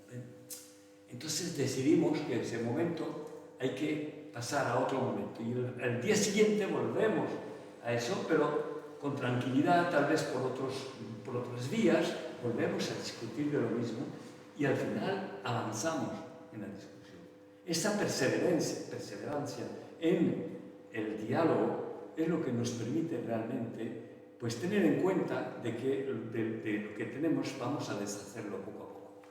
Entonces decidimos que en ese momento hay que pasar a otro momento. Y al día siguiente volvemos a eso, pero con tranquilidad, tal vez por otras vías, volvemos a discutir de lo mismo y al final avanzamos en la discusión. Esta perseverancia en el diálogo es lo que nos permite realmente pues, tener en cuenta de que de lo que tenemos vamos a deshacerlo poco a poco.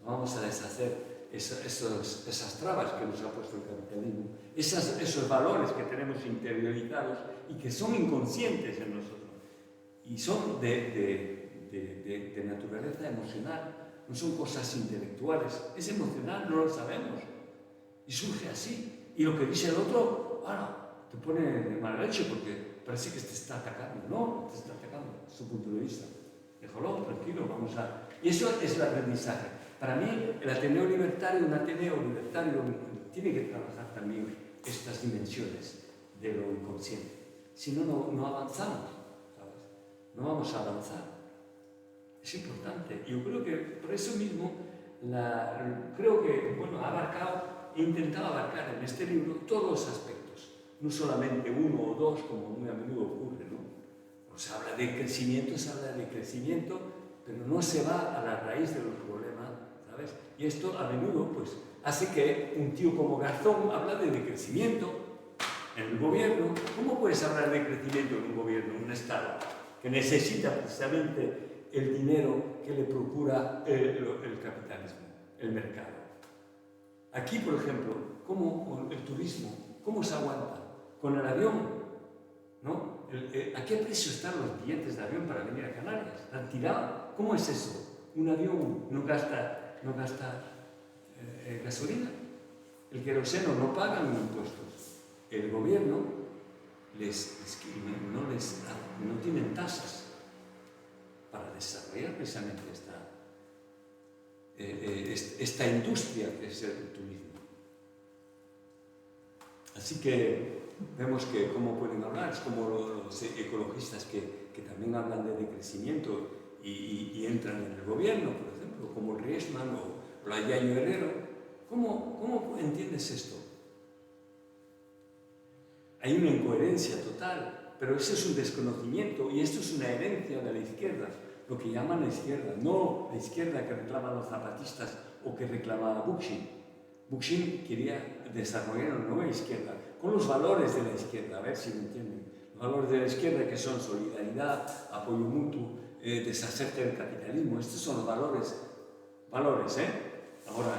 Vamos a deshacer esas trabas que nos ha puesto el capitalismo, esos valores que tenemos interiorizados y que son inconscientes en nosotros y son de naturaleza emocional, no son cosas intelectuales, es emocional, no lo sabemos y surge así. Y lo que dice el otro, bueno, te pone de mala leche porque parece que te está atacando. No, te está atacando, es su punto de vista. Déjalo, tranquilo, vamos a... Y eso es el aprendizaje. Para mí, el Ateneo Libertario, un Ateneo libertario, tiene que trabajar también estas dimensiones de lo inconsciente. Si no, no avanzamos, ¿sabes? No vamos a avanzar. Es importante. Yo creo que por eso mismo, creo que, bueno, he intentado abarcar en este libro todos los aspectos, no solamente uno o dos, como muy a menudo ocurre, ¿no? Se habla de crecimiento, pero no se va a la raíz de los problemas, ¿sabes? Y esto a menudo, pues, hace que un tío como Garzón habla de decrecimiento en el gobierno. ¿Cómo puedes hablar de crecimiento en un gobierno, en un Estado, que necesita precisamente el dinero que le procura el capitalismo, el mercado? Aquí, por ejemplo, ¿cómo el turismo, cómo se aguanta? Con el avión, ¿no? ¿A qué precio están los billetes de avión para venir a Canarias? ¿Han tirado? ¿Cómo es eso? Un avión no gasta gasolina. El queroseno no pagan impuestos. El gobierno no tienen tasas para desarrollar precisamente esta industria que es el turismo. Así que vemos que cómo pueden hablar, es como los ecologistas que también hablan de decrecimiento y entran en el gobierno, por ejemplo, como Riesman o la Yayo Herrero. ¿Cómo entiendes esto? Hay una incoherencia total, pero ese es un desconocimiento y esto es una herencia de la izquierda, lo que llaman la izquierda, no la izquierda que reclaman los zapatistas o que reclamaba Bookchin. Bookchin quería desarrollar una nueva izquierda, con los valores de la izquierda, a ver si me entienden. Los valores de la izquierda que son solidaridad, apoyo mutuo, deshacerte del capitalismo. Estos son los valores, Ahora,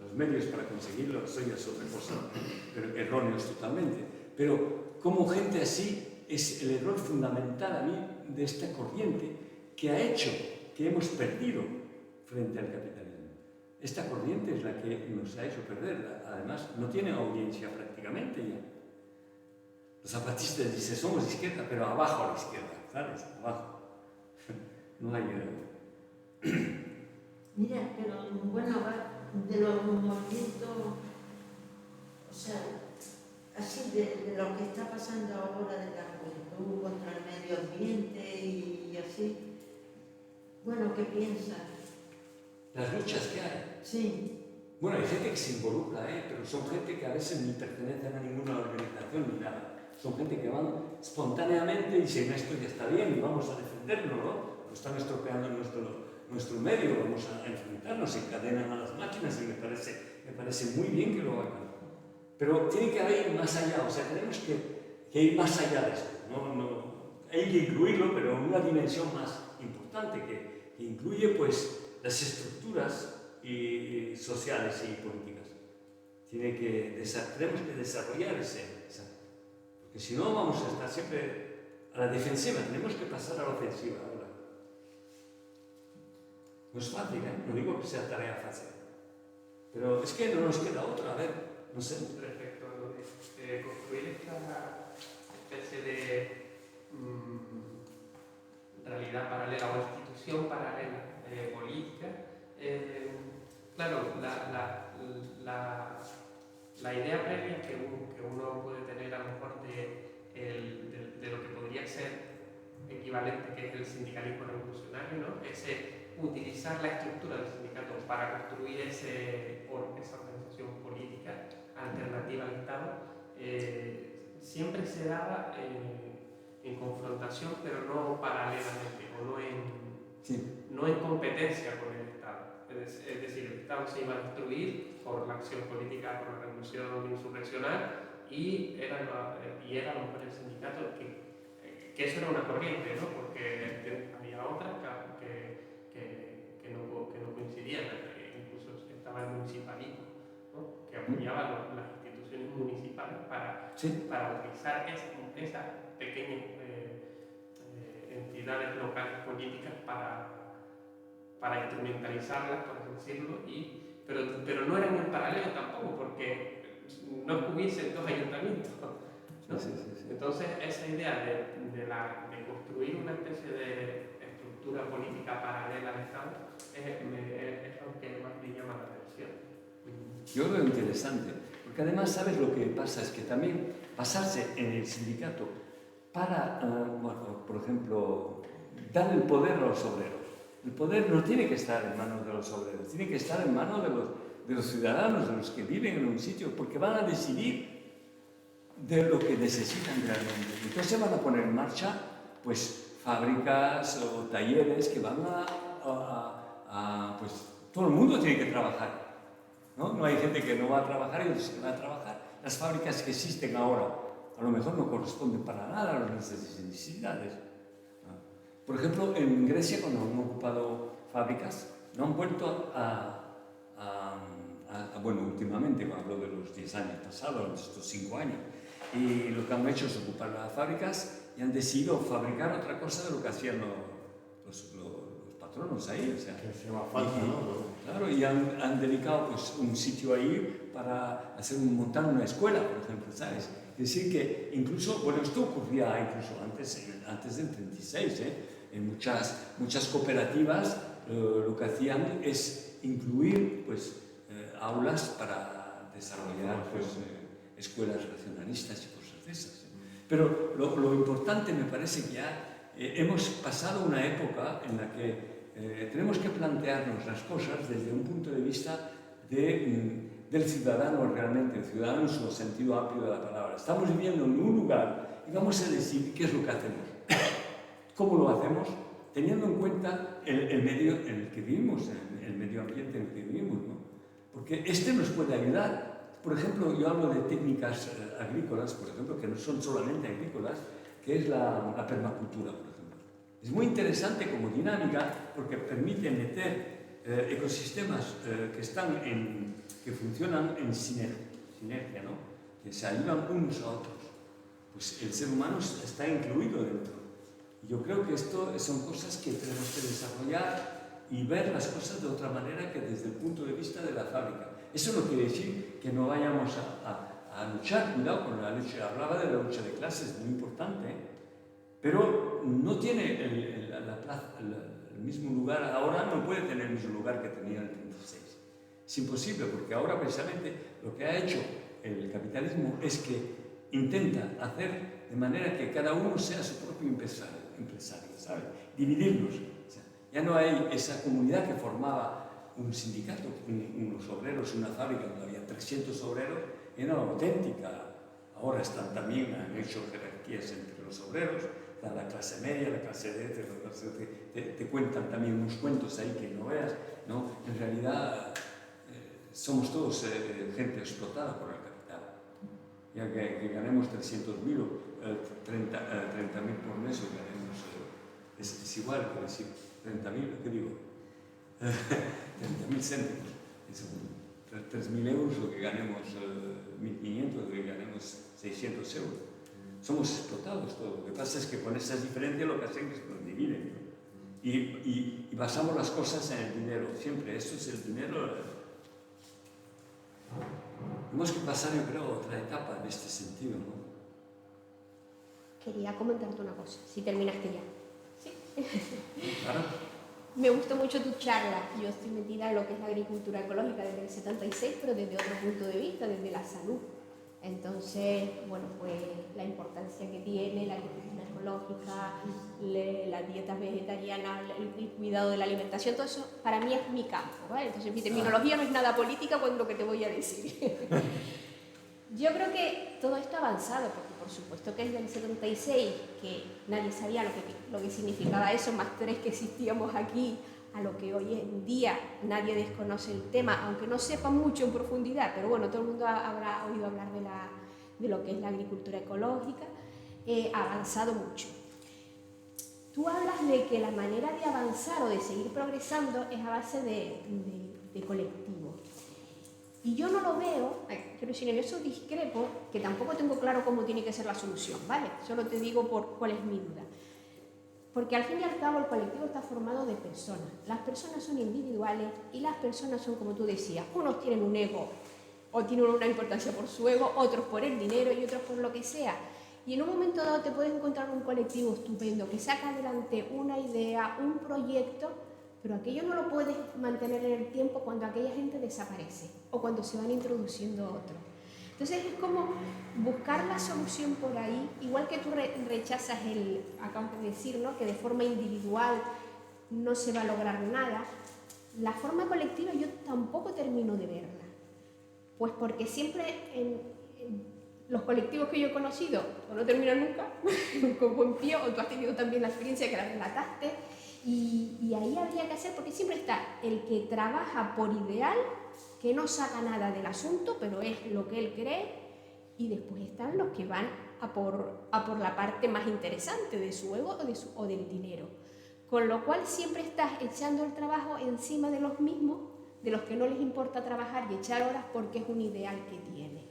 los medios para conseguirlo, eso ya es otra cosa, pero erróneos totalmente. Pero como gente así, es el error fundamental a mí de esta corriente que ha hecho que hemos perdido frente al capitalismo. Esta corriente es la que nos ha hecho perderla. Además, no tiene audiencia prácticamente ya. Los zapatistas dicen, somos de izquierda, pero abajo a la izquierda, ¿sabes? Abajo. No hay Mira, pero bueno, de los movimientos, o sea, así de lo que está pasando ahora de la juventud contra el medio ambiente y así, bueno, ¿qué piensas? Las luchas que hay. Sí. Bueno, hay gente que se involucra, pero son gente que a veces ni pertenecen a ninguna organización ni nada. Son gente que van espontáneamente y dicen esto ya está bien y vamos a defenderlo, ¿no? Nos están estropeando nuestro medio, vamos a enfrentarnos, encadenan a las máquinas y me parece muy bien que lo hagan. Pero tiene que haber más allá, o sea, tenemos que ir más allá de esto. Hay que incluirlo, pero en una dimensión más importante que incluye pues las estructuras sociales y políticas. Tenemos que desarrollar porque si no vamos a estar siempre a la defensiva, tenemos que pasar a la ofensiva ahora. No es fácil, no digo que sea tarea fácil, pero es que no nos queda otra, a ver, no sé. Respecto a lo de construir esta especie de realidad paralela o institución paralela política, claro, la idea previa que uno puede tener a lo mejor de lo que podría ser equivalente, que es el sindicalismo revolucionario, ¿no? Utilizar la estructura del sindicato para construir esa organización política alternativa al Estado, siempre se daba en confrontación, pero no paralelamente, o no en competencia con el Estado. Es decir, el Estado se iba a destruir por la acción política, por la revolución insurreccional, y era a lo mejor el sindicato que eso era una corriente, ¿no? Porque había otras que no coincidían, incluso estaba el municipalismo utilizar esas pequeñas entidades locales políticas para instrumentalizarlas, por así decirlo, pero no eran en paralelo tampoco, porque no hubiesen dos ayuntamientos, ¿no? Sí. Entonces, esa idea de construir una especie de estructura política paralela al Estado es lo que más me llama la atención. Yo lo veo interesante, porque además, ¿sabes lo que pasa? Es que también basarse en el sindicato para, bueno, por ejemplo, dar el poder a los obreros. El poder no tiene que estar en manos de los obreros, tiene que estar en manos de los ciudadanos, de los que viven en un sitio, porque van a decidir de lo que necesitan realmente. Entonces van a poner en marcha, pues, fábricas o talleres que van pues, todo el mundo tiene que trabajar, ¿no? No hay gente que no va a trabajar y otros que van a trabajar. Las fábricas que existen ahora a lo mejor no corresponden para nada a las necesidades. Por ejemplo, en Grecia, cuando han ocupado fábricas, no han vuelto bueno, últimamente, cuando hablo de los 10 años pasados, estos 5 años, y lo que han hecho es ocupar las fábricas y han decidido fabricar otra cosa de lo que hacían los patronos ahí. O sea, que se va falta, ¿no? Claro, y han dedicado pues, un sitio ahí para montar una escuela, por ejemplo, ¿sabes? Es decir, que incluso, bueno, esto ocurría incluso antes del 36, en muchas cooperativas lo que hacían es incluir pues, aulas para desarrollar pues, escuelas racionalistas y cosas de esas. Pero lo importante me parece que ya hemos pasado una época en la que tenemos que plantearnos las cosas desde un punto de vista del ciudadano realmente, el ciudadano en su sentido amplio de la palabra. Estamos viviendo en un lugar y vamos a decir qué es lo que hacemos. ¿Cómo lo hacemos? Teniendo en cuenta el medio en el que vivimos, el medio ambiente en el que vivimos, ¿no? Porque este nos puede ayudar. Por ejemplo, yo hablo de técnicas agrícolas, por ejemplo, que no son solamente agrícolas, que es la permacultura, por ejemplo. Es muy interesante como dinámica porque permite meter ecosistemas que funcionan en sinergia, ¿no? Que se ayudan unos a otros. Pues el ser humano está incluido dentro. Yo creo que esto son cosas que tenemos que desarrollar y ver las cosas de otra manera que desde el punto de vista de la fábrica. Eso no quiere decir que no vayamos a luchar, cuidado con la lucha. Hablaba de la lucha de clases, muy importante, pero no tiene el mismo lugar, ahora no puede tener el mismo lugar que tenía en el 36. Es imposible, porque ahora precisamente lo que ha hecho el capitalismo es que intenta hacer de manera que cada uno sea su propio empresario, ¿sabes? Dividirnos. O sea, ya no hay esa comunidad que formaba un sindicato, unos obreros, una fábrica donde había 300 obreros, era auténtica. Ahora han hecho jerarquías entre los obreros, está la clase media, la clase D, te cuentan también unos cuentos ahí que no veas, ¿no? En realidad somos todos gente explotada por el capital. Ya que ganemos 300.000 o 30.000 por mes, o ganemos, es igual que decir 30.000, ¿qué digo? 30.000 céntimos. 3.000 euros o que ganemos 1.500 o que ganemos 600 euros. Somos explotados todos. Lo que pasa es que con esas diferencias lo que hacen es que nos dividen, ¿no? Y basamos las cosas en el dinero. Siempre esto es el dinero. Tenemos que pasar, yo creo, otra etapa en este sentido, ¿no? Quería comentarte una cosa, si terminaste ya. Sí. Claro. Me gustó mucho tu charla. Yo estoy metida en lo que es la agricultura ecológica desde el 76, pero desde otro punto de vista, desde la salud. Entonces, bueno, pues la importancia que tiene la agricultura ecológica, las dietas vegetarianas, el cuidado de la alimentación, todo eso para mí es mi campo, ¿vale? Entonces mi terminología no es nada política con lo que te voy a decir. Yo creo que todo esto ha avanzado, porque por supuesto que desde el 76, que nadie sabía lo que significaba eso, más tres que existíamos aquí, a lo que hoy en día nadie desconoce el tema, aunque no sepa mucho en profundidad, pero bueno, todo el mundo habrá oído hablar de lo que es la agricultura ecológica, ha avanzado mucho. Tú hablas de que la manera de avanzar o de seguir progresando es a base de colectivo. Y yo no lo veo, pero sin en eso discrepo, que tampoco tengo claro cómo tiene que ser la solución, ¿vale? Solo te digo por cuál es mi duda. Porque al fin y al cabo el colectivo está formado de personas. Las personas son individuales y las personas son, como tú decías, unos tienen un ego o tienen una importancia por su ego, otros por el dinero y otros por lo que sea. Y en un momento dado te puedes encontrar un colectivo estupendo que saca adelante una idea, un proyecto, pero aquello no lo puedes mantener en el tiempo cuando aquella gente desaparece o cuando se van introduciendo otros. Entonces es como buscar la solución por ahí, igual que tú rechazas acabas de decirlo, que de forma individual no se va a lograr nada, la forma colectiva yo tampoco termino de verla. Pues porque siempre en los colectivos que yo he conocido, o no terminan nunca, con buen pie, o tú has tenido también la experiencia que la relataste, y ahí habría que hacer, porque siempre está el que trabaja por ideal, que no saca nada del asunto, pero es lo que él cree, y después están los que van a por la parte más interesante de su ego o del dinero. Con lo cual siempre estás echando el trabajo encima de los mismos, de los que no les importa trabajar y echar horas porque es un ideal que tiene.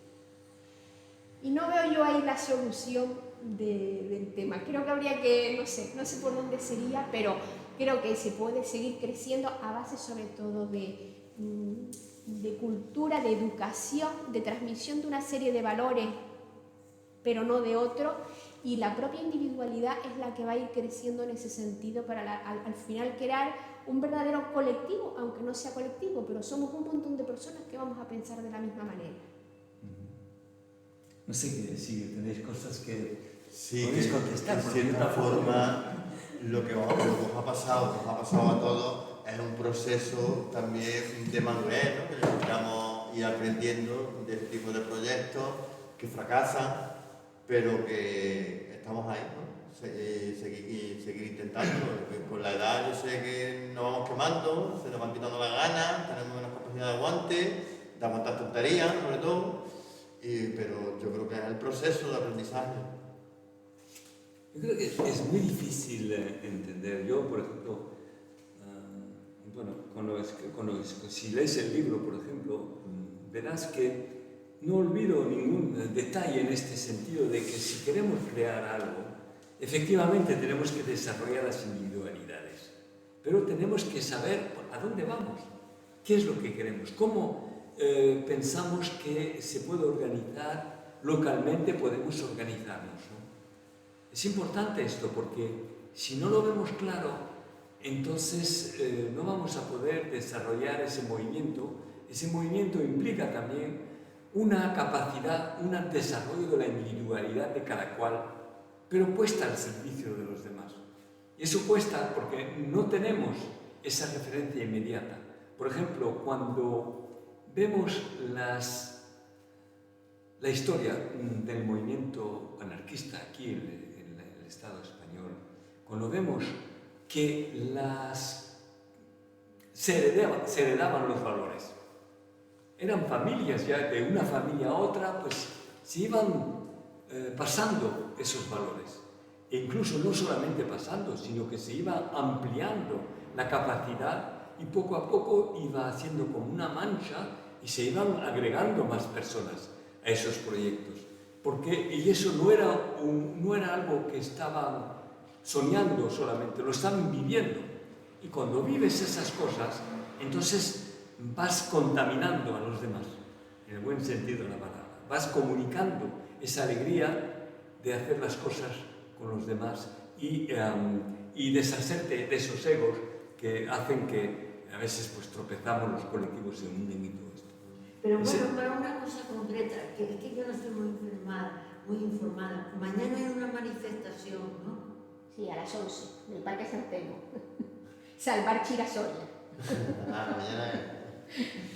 Y no veo yo ahí la solución del tema. Creo que habría que, no sé por dónde sería, pero creo que se puede seguir creciendo a base sobre todo de cultura, de educación, de transmisión de una serie de valores, pero no de otros, y la propia individualidad es la que va a ir creciendo en ese sentido para al final crear un verdadero colectivo, aunque no sea colectivo, pero somos un montón de personas que vamos a pensar de la misma manera. No sé si tenéis cosas que Sí, podéis que contestar. en cierta forma lo que nos ha pasado a todos, es un proceso también de madurez, ¿no? Que necesitamos ir aprendiendo de este tipo de proyectos que fracasan, pero que estamos ahí, ¿no? Seguir intentando. Con la edad yo sé que nos vamos quemando, se nos van quitando las ganas, tenemos menos capacidad de aguante, de aguantar tonterías sobre todo, pero yo creo que es el proceso de aprendizaje. Yo creo que es muy difícil entender. Yo, por ejemplo, si lees el libro, por ejemplo, verás que no olvido ningún detalle en este sentido de que si queremos crear algo, efectivamente tenemos que desarrollar las individualidades, pero tenemos que saber a dónde vamos, qué es lo que queremos, cómo pensamos que se puede organizar localmente, podemos organizarnos, ¿no? Es importante esto porque si no lo vemos claro, entonces no vamos a poder desarrollar ese movimiento. Ese movimiento implica también una capacidad, un desarrollo de la individualidad de cada cual, pero puesta al servicio de los demás. Y eso cuesta porque no tenemos esa referencia inmediata. Por ejemplo, cuando vemos la historia del movimiento anarquista aquí en el Estado español, cuando vemos que se heredaban los valores, eran familias ya, de una familia a otra, pues se iban pasando esos valores. E incluso no solamente pasando, sino que se iba ampliando la capacidad y poco a poco iba haciendo como una mancha y se iban agregando más personas a esos proyectos. Y eso no era algo que estaban soñando solamente, lo estaban viviendo. Y cuando vives esas cosas, entonces vas contaminando a los demás, en el buen sentido de la palabra. Vas comunicando esa alegría de hacer las cosas con los demás y deshacerte de esos egos que hacen que a veces pues tropezamos los colectivos en un límite. Pero bueno, para una cosa concreta, que es que yo no estoy muy informada. Mañana hay una manifestación, ¿no? Sí, a las 11, en el Parque San Telmo. Salvar Chirasoria. Mañana.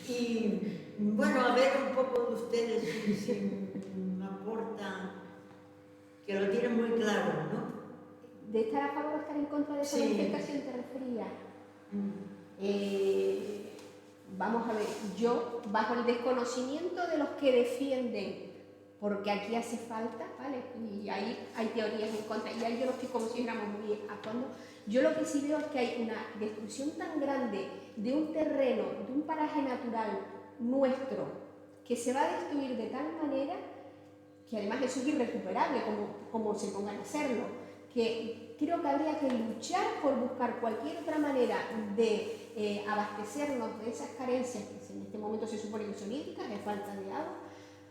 Y bueno, a ver un poco de ustedes si me aportan, que lo tienen muy claro, ¿no? ¿De estar a favor o estar en contra de esa manifestación te refería? Vamos a ver, yo, bajo el desconocimiento de los que defienden, porque aquí hace falta, ¿vale? Y ahí hay teorías en contra, y ahí yo no estoy como si fuéramos muy a fondo. Yo lo que sí veo es que hay una destrucción tan grande de un terreno, de un paraje natural nuestro, que se va a destruir de tal manera que además eso es irrecuperable como se pongan a hacerlo, que creo que habría que luchar por buscar cualquier otra manera de abastecernos de esas carencias que en este momento se supone que son hídricas, de falta de agua,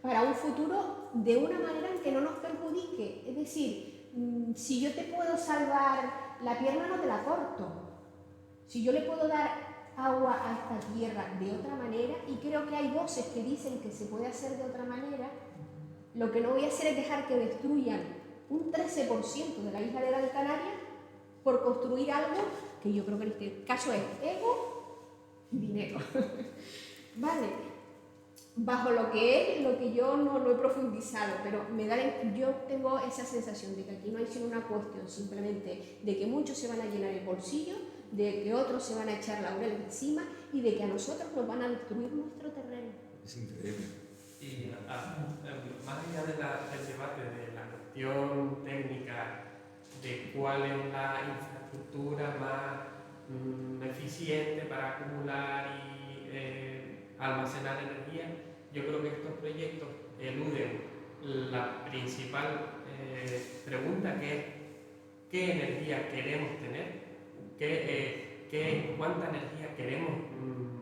para un futuro de una manera en que no nos perjudique. Es decir, si yo te puedo salvar la pierna, no te la corto. Si yo le puedo dar agua a esta tierra de otra manera, y creo que hay voces que dicen que se puede hacer de otra manera, lo que no voy a hacer es dejar que destruyan un 13% de la isla de Gran Canaria por construir algo que yo creo que en este caso es ego y dinero. Vale, bajo lo que yo no he profundizado, pero yo tengo esa sensación de que aquí no hay sino una cuestión simplemente de que muchos se van a llenar el bolsillo, de que otros se van a echar laureles encima y de que a nosotros nos van a destruir nuestro terreno. Es increíble. Y más allá del debate de la cuestión técnica de cuál es la infraestructura más eficiente para acumular y almacenar energía, yo creo que estos proyectos eluden la principal pregunta, que es qué energía queremos tener, cuánta energía queremos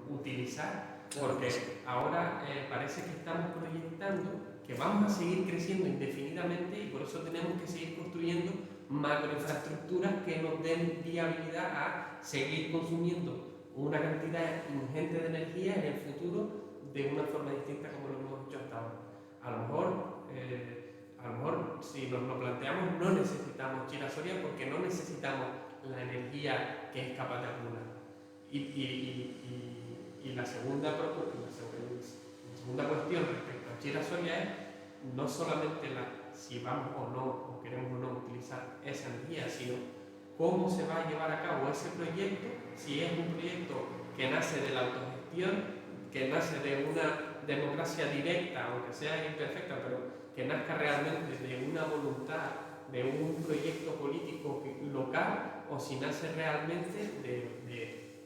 utilizar. Porque ahora parece que estamos proyectando que vamos a seguir creciendo indefinidamente y por eso tenemos que seguir construyendo macroinfraestructuras que nos den viabilidad a seguir consumiendo una cantidad ingente de energía en el futuro de una forma distinta como lo hemos hecho hasta ahora. A lo mejor si nos lo planteamos, no necesitamos Chira-Soria porque no necesitamos la energía que es capaz de acumular. Y la segunda cuestión respecto a Chira-Soria es no solamente si vamos o queremos o no utilizar esa energía, sino cómo se va a llevar a cabo ese proyecto, si es un proyecto que nace de la autogestión, que nace de una democracia directa, aunque sea imperfecta, pero que nazca realmente de una voluntad, de un proyecto político local, o si nace realmente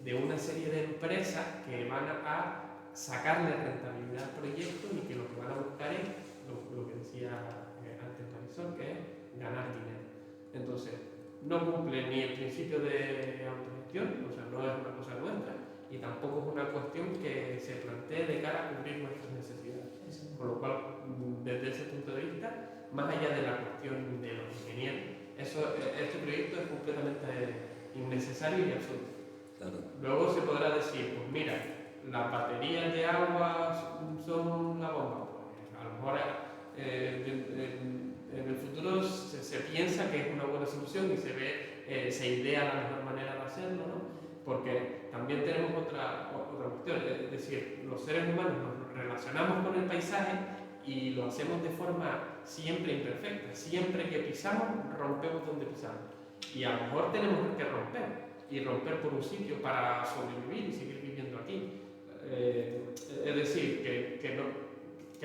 de una serie de empresas que van a sacarle rentabilidad al proyecto y que lo que van a buscar es lo que decía antes Marisol, que es ganar dinero. Entonces, no cumple ni el principio de autogestión, o sea, no es una cosa nuestra, y tampoco es una cuestión que se plantee de cara a cubrir nuestras necesidades. Con lo cual, desde ese punto de vista, más allá de la cuestión de los ingenieros, este proyecto es completamente innecesario y absurdo. Claro. Luego se podrá decir, pues mira, las baterías de agua son la bomba. Pues a lo mejor en el futuro se piensa que es una buena solución y se idea la mejor manera de hacerlo, ¿no? Porque también tenemos otra cuestión, es decir, los seres humanos nos relacionamos con el paisaje y lo hacemos de forma siempre imperfecta. Siempre que pisamos, rompemos donde pisamos. Y a lo mejor tenemos que romper por un sitio para sobrevivir y seguir viviendo aquí. Es decir, que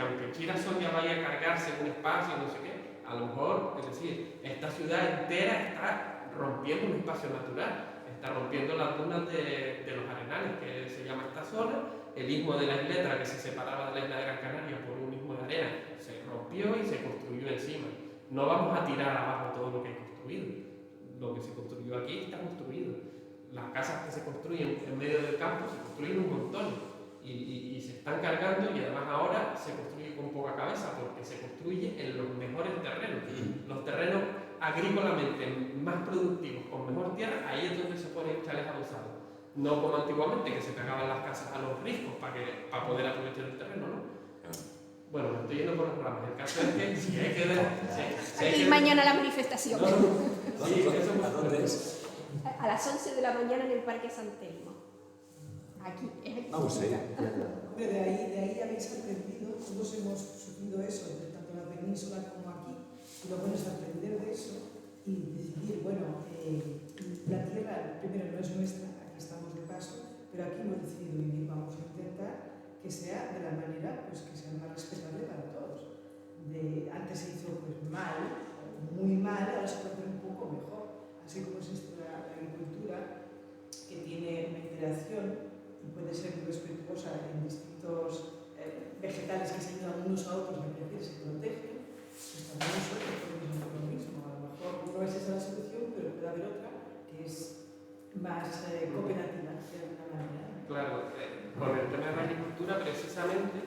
aunque Chira-Soria vaya a cargarse un espacio, no sé qué, a lo mejor, es decir, esta ciudad entera está rompiendo un espacio natural, está rompiendo las dunas de los Arenales, que se llama esta zona, el istmo de la Isleta, que se separaba de la isla de Gran Canaria por un istmo de arena, se rompió y se construyó encima. No vamos a tirar abajo todo lo que he construido. Lo que se construyó aquí está construido. Las casas que se construyen en medio del campo se construyen un montón y se están cargando, y además ahora se construye con poca cabeza porque se construye en los mejores terrenos. Los terrenos agrícolamente más productivos, con mejor tierra, ahí es donde se ponen chales adosados. No como antiguamente, que se pegaban las casas a los riscos para poder aprovechar el terreno, ¿no? Bueno, me estoy yendo por las ramas. El caso es que si hay que ver... Aquí mañana la manifestación. Sí, ¿A dónde es? A las 11 de la mañana en el Parque San Telmo. Aquí, es aquí. Vamos a ir. Hombre, de ahí habéis aprendido, todos hemos sufrido eso, tanto en la península como aquí, y lo bueno es aprender de eso y decidir, bueno, la tierra primero no es nuestra, aquí estamos de paso, pero aquí hemos decidido vivir, vamos a intentar que sea de la manera pues, que sea más respetable para todos. Antes se hizo pues, mal, muy mal, ahora se puede hacer un poco mejor, así como es esto la agricultura, que tiene una interacción y puede ser muy respetuosa en distintos vegetales que se ayudan unos a otros a crecer, se protegen, pues también nosotros podemos hacer lo mismo. A lo mejor no es esa la solución, pero puede haber otra que es más cooperativa de alguna manera. Claro, con el tema de la agricultura precisamente,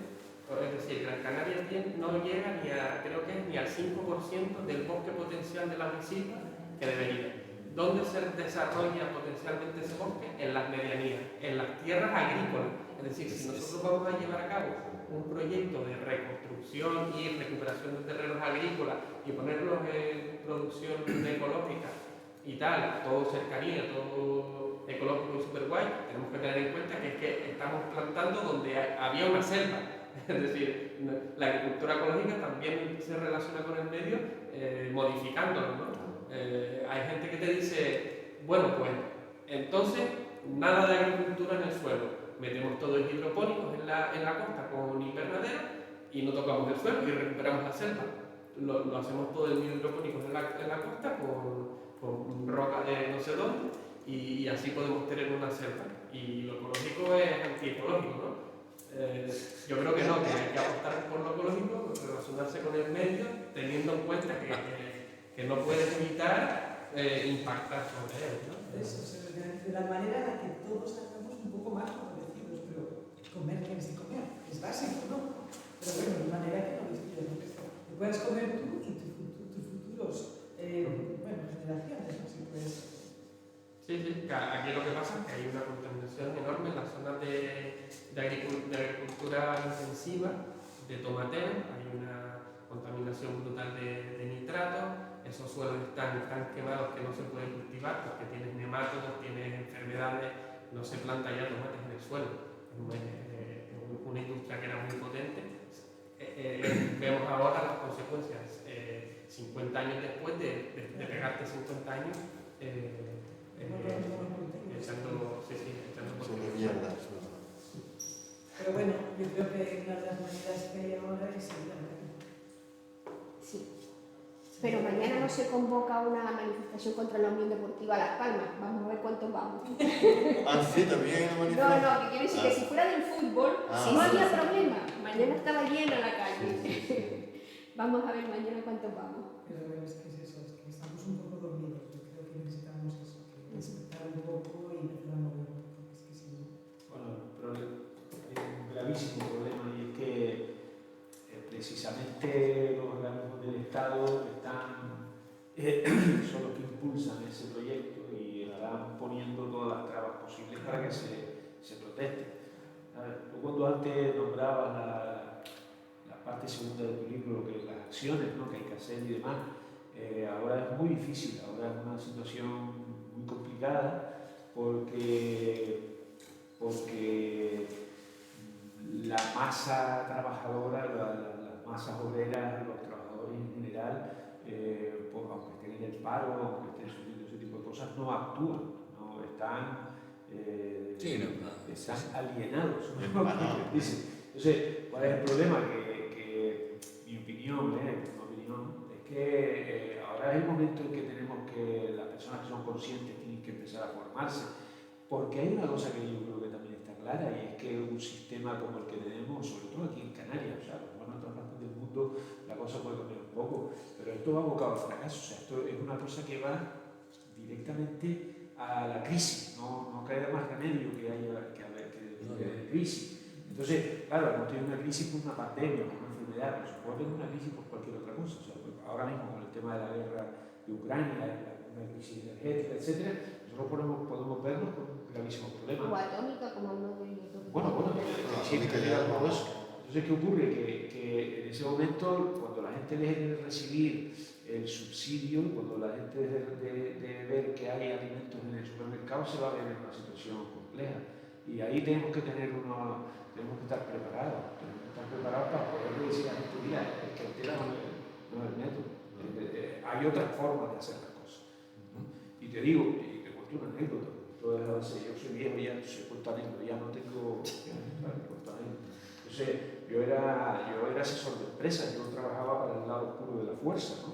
es decir, Gran Canaria no llega ni a, creo que es ni al 5% del bosque potencial de la meseta que debería. ¿Dónde se desarrolla potencialmente ese bosque? En las medianías, en las tierras agrícolas. Es decir, si nosotros vamos a llevar a cabo un proyecto de reconstrucción y recuperación de terrenos agrícolas y ponerlos en producción ecológica y tal, todo cercanía, todo ecológico y super guay, tenemos que tener en cuenta que es que estamos plantando donde había una selva. Es decir, la agricultura ecológica también se relaciona con el medio modificándolo, ¿no? Hay gente que te dice, bueno, pues entonces nada de agricultura en el suelo, metemos todos hidropónicos en la costa con invernadero y no tocamos el suelo y recuperamos la selva. Lo hacemos todo en hidropónicos en la costa con roca de no sé dónde y así podemos tener una selva. Y lo ecológico es antiecológico, ¿no? Yo creo que no, que hay que apostar por lo ecológico, relacionarse con el medio, teniendo en cuenta que no puedes evitar impactar sobre él, ¿no? Eso, de la manera en la que todos hagamos un poco más favorecidos, pero comer tienes que comer, es básico, ¿no? Pero bueno, de manera que no que puedas comer tú y tus futuros generaciones, ¿no? Si puedes. Sí, aquí lo que pasa es que hay una contaminación enorme en las zonas de agricultura intensiva, de tomatero, hay una contaminación brutal de nitratos, esos suelos están tan quemados que no se pueden cultivar porque tienes nemátodos, tienes enfermedades, no se planta ya tomates en el suelo, es una industria que era muy potente. Vemos ahora las consecuencias 50 años después de pegarte 50 años echando por mierda. Pero bueno, yo creo que una de las maneras que hay ahora es seguir adelante. Sí. Pero mañana no se convoca una manifestación contra la Unión Deportiva Las Palmas. Vamos a ver cuántos vamos. Ah, sí, también hay una manifestación. No, que quiere decir que si fuera del fútbol, no había problema. Mañana estaba llena la calle. Vamos a ver mañana cuántos vamos. Pero es que es eso, es que estamos un poco dormidos. Yo creo que necesitamos eso, que despertar un poco y empezar a mover un poco. Es que si no. Bueno, hay un gravísimo problema y es que precisamente los organismos del Estado son los que impulsan ese proyecto y están poniendo todas las trabas posibles para que se proteste. Tú cuando antes nombrabas la parte segunda de tu libro, que las acciones, ¿no?, que hay que hacer y demás, ahora es muy difícil, ahora es una situación muy complicada porque la masa trabajadora, las masas obreras, los trabajadores en general, pues, aunque estén en el paro, aunque estén sufriendo ese tipo de cosas, no actúan, no están, están alienados, ¿no? Entonces, ¿cuál es el problema? Que mi opinión, es que ahora es el momento en que tenemos que las personas que son conscientes tienen que empezar a formarse, porque hay una cosa que yo creo que también está clara y es que un sistema como el que tenemos, sobre todo aquí en Canarias, o sea, en otras partes del mundo la cosa puede cambiar un poco, pero esto va abocado al fracaso, o sea, esto es una cosa que va directamente a la crisis, no queda más remedio que haya crisis. Entonces, claro, hemos tenido una crisis por una pandemia, por una enfermedad, pero se puede tener una crisis por cualquier otra cosa. O sea, ahora mismo con el tema de la guerra de Ucrania, una crisis energética, etc., nosotros podemos vernos con gravísimos problemas. O atómica, como uno de ellos. Bueno, siempre queda todo eso. Entonces, ¿qué ocurre? Que en ese momento, cuando la gente deje de recibir el subsidio, cuando la gente deje de ver que hay alimentos en el supermercado, se va a ver en una situación compleja. Y ahí tenemos que estar preparados. Para poder decir a la gente, mira, es que el tela no es el método. Hay otras formas de hacer las cosas, ¿no? Y te digo, y te cuento una anécdota. Yo soy viejo ya, soy anécdota, ya no tengo anécdota. Entonces, yo era asesor de empresas, yo trabajaba para el lado oscuro de la fuerza, ¿no?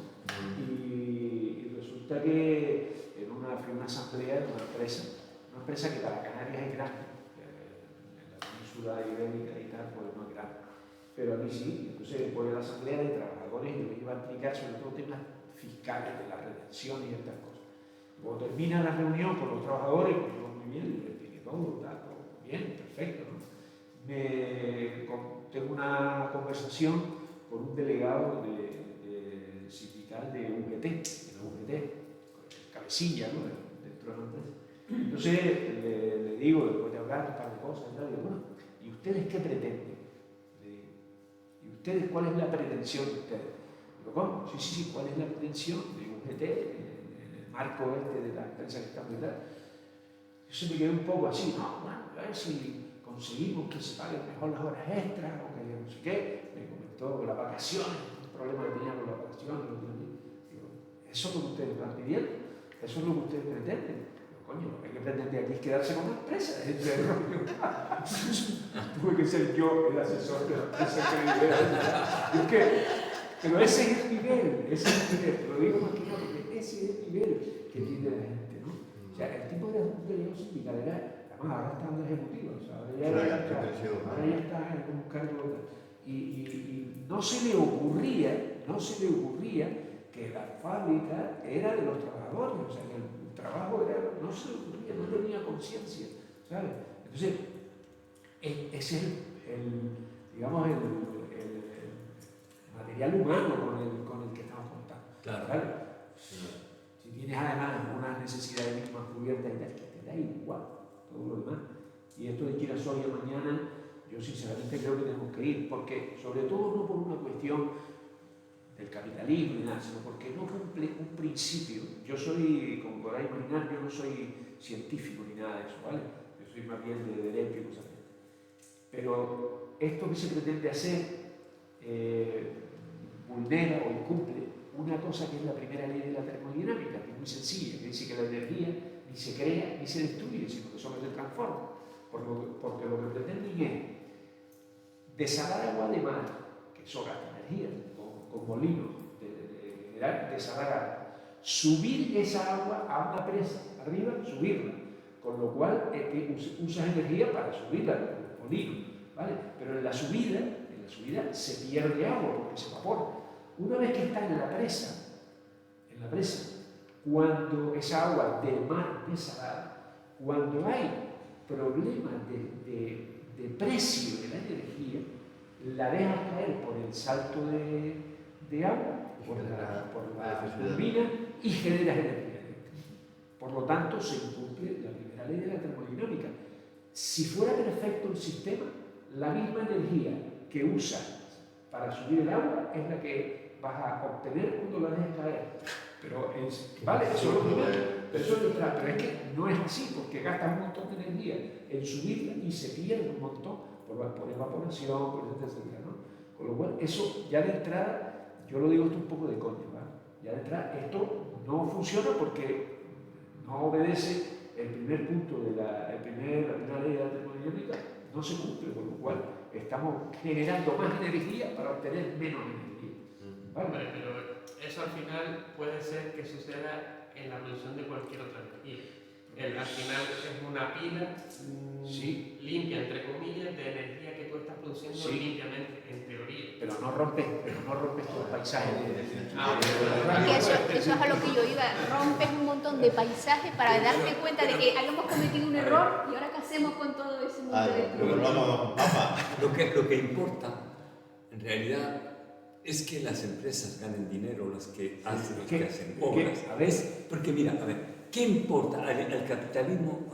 Y resulta que fui a una asamblea de una empresa que para Canarias es grande, en la península ibérica y tal, pues no es grande. pero aquí sí. Entonces, voy a la asamblea de trabajadores y les iba a explicar sobre todo temas fiscales de la redención y estas cosas. Cuando termina la reunión con los trabajadores, pues yo muy bien, les expliqué todo, todo bien, perfecto, ¿no? Tengo una conversación con un delegado sindical de UGT, cabecilla, ¿no? Dentro de la empresa. Entonces le digo, después de hablar un par de cosas, le digo, bueno, ¿y ustedes qué pretenden? ¿Y ustedes cuál es la pretensión de ustedes? Digo, ¿cómo? Sí, ¿cuál es la pretensión de UGT en el marco de la empresa que estamos detrás? Yo se me quedé un poco así, no, bueno, a ver si conseguimos que se paguen mejor las horas extras o que no sé qué. Me comentó las vacaciones, un problema que tenía con las vacaciones. Digo, ¿eso es lo que ustedes están pidiendo? ¿Eso es lo que ustedes pretenden? Digo, coño, lo que hay que pretender aquí es quedarse con la empresa. Tuve que ser yo el asesor de la empresa que pero ese es el nivel, te lo digo más que nada, porque ese es el nivel que tiene la gente, ¿no? O sea, el tipo de delegado sindical era, además ahora está en la ejecutiva, o sea, ahora ya está en un cargo, y no se le ocurría que la fábrica era de los trabajadores, o sea, que el trabajo era, no se le ocurría, no tenía conciencia, ¿sabes? Entonces, ese es digamos, el material humano con el que estamos contando. Claro. ¿Vale? Si tienes además unas necesidades mínimas cubiertas y tal, que te da igual todo lo demás. Y esto de que ir a Soria mañana, yo sinceramente creo que tenemos que ir, porque sobre todo no por una cuestión del capitalismo ni nada, sino porque no cumple un principio. Yo soy, como podráis imaginar, yo no soy científico ni nada de eso, ¿vale? Yo soy más bien de derecho y cosas así. Pero esto que se pretende hacer vulnera o incumple una cosa que es la primera ley de la termodinámica, que es muy sencilla, que dice que la energía ni se crea ni se destruye, sino que solo se transforma. Porque lo que pretenden es desalar agua de mar, que eso gasta energía, con molinos de generar, desalar agua, subir esa agua a una presa, arriba, subirla, con lo cual usas energía para subirla, el molino, ¿vale? Pero en la subida se pierde agua porque se evapora. Una vez que está en la presa, cuando esa agua del mar desalada, cuando hay problemas de precio de la energía, la dejas caer por el salto de agua, por la turbina y generas energía eléctrica. Por lo tanto, se incumple la primera ley de la termodinámica. Si fuera perfecto el sistema, la misma energía que usas para subir el agua es la que vas a obtener cuando la dejes caer. Pero vale, eso es lo primero, pero es que no es así, porque gastas un montón de energía en subirla y se pierde un montón por evaporación, por etcétera, ¿no? Con lo cual, eso ya de entrada, yo lo digo esto un poco de coña, ¿vale? Ya de entrada, esto no funciona porque no obedece el primer punto de la primera ley de la termodinámica, no se cumple, con lo cual estamos generando más energía para obtener menos energía. ¿Vale? Vale, pero eso al final puede ser que suceda en la producción de cualquier otra energía. Al final es una pila limpia, entre comillas, de energía que tú estás produciendo limpiamente, en teoría. Pero no rompes todo el paisaje. Eso es a lo que yo iba. Rompes un montón de paisajes para darte cuenta de que habíamos cometido un error y ahora qué hacemos con todo ese mundo de Lo que importa, en realidad, es que las empresas ganen dinero, las que hacen obras. Porque mira, a ver, ¿qué importa al capitalismo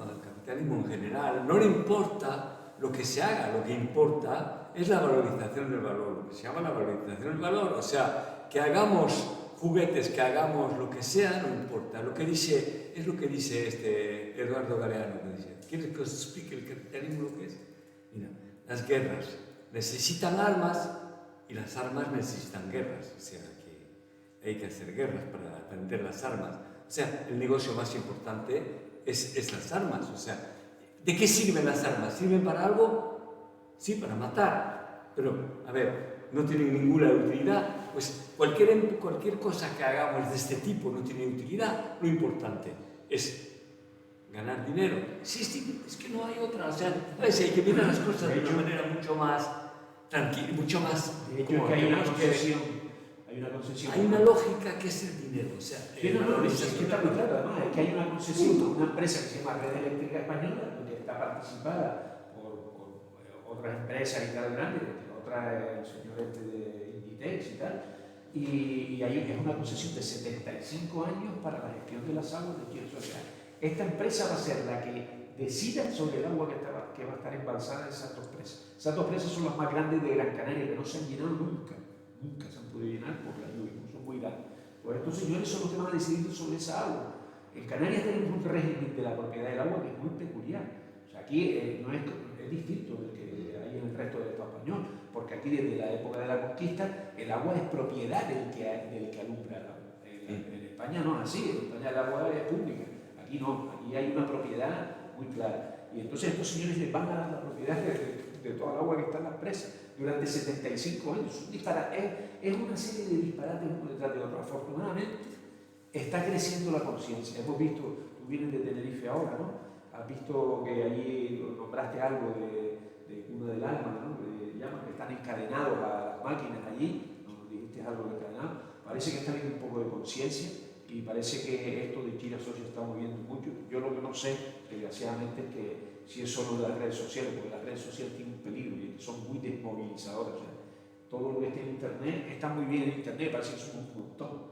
en general? No le importa lo que se haga, lo que importa es la valorización del valor, lo que se llama la valorización del valor. O sea, que hagamos juguetes, que hagamos lo que sea, no importa. Es lo que dice Eduardo Galeano, que dice, ¿quieres que os explique el capitalismo lo que es? Mira, las guerras necesitan armas y las armas necesitan guerras, o sea que hay que hacer guerras para vender las armas. O sea, el negocio más importante es las armas. O sea, ¿de qué sirven las armas? ¿Sirven para algo? Sí, para matar. Pero, a ver, no tienen ninguna utilidad. Pues cualquier cosa que hagamos de este tipo no tiene utilidad. Lo importante es ganar dinero. Sí, es que no hay otra. O sea, hay que mirar las cosas de una manera mucho más tranquilo, mucho más. De hecho, es que hay una concesión. Hay una lógica que es el dinero. O sea, Sí, no, es que está muy claro, además, es que hay una concesión, una empresa que se llama Red Eléctrica Española, que está participada por otras empresas y tal grandes, otra el señor este de Inditex y tal, y ahí es una concesión de 75 años para la gestión de las aguas de Chile. O sea, esta empresa va a ser la que decida sobre el agua que va a estar embalsada en esas dos presas. Esas dos presas son las más grandes de Gran Canaria, que no se han llenado nunca se han podido llenar por la lluvia, son muy grandes. Pues estos señores son los que van a decidir sobre esa agua. En Canarias tenemos un régimen de la propiedad del agua que es muy peculiar. O sea, aquí no es distinto del que hay en el resto del Estado español, porque aquí desde la época de la conquista el agua es propiedad del que alumbra el agua. En España no es así, en España el agua es pública. Aquí no, aquí hay una propiedad muy clara. Y entonces estos señores les van a dar la propiedad de toda el agua que está en las presas durante 75 años. Es una serie de disparates uno detrás de otro. Afortunadamente está creciendo la conciencia. Hemos visto, tú vienes de Tenerife ahora, ¿no? Has visto que allí nombraste algo de Cuna del Alma, ¿no? Que llaman, que están encadenados a las máquinas allí, nos dijiste algo de encadenado. Parece que está habiendo un poco de conciencia y parece que esto de Chile Social se está moviendo mucho. Yo lo que no sé, desgraciadamente, es que si es solo de las redes sociales, porque las redes sociales tienen un peligro y son muy desmovilizadoras. O sea, todo lo que está en Internet está muy bien en Internet, parece que somos un montón,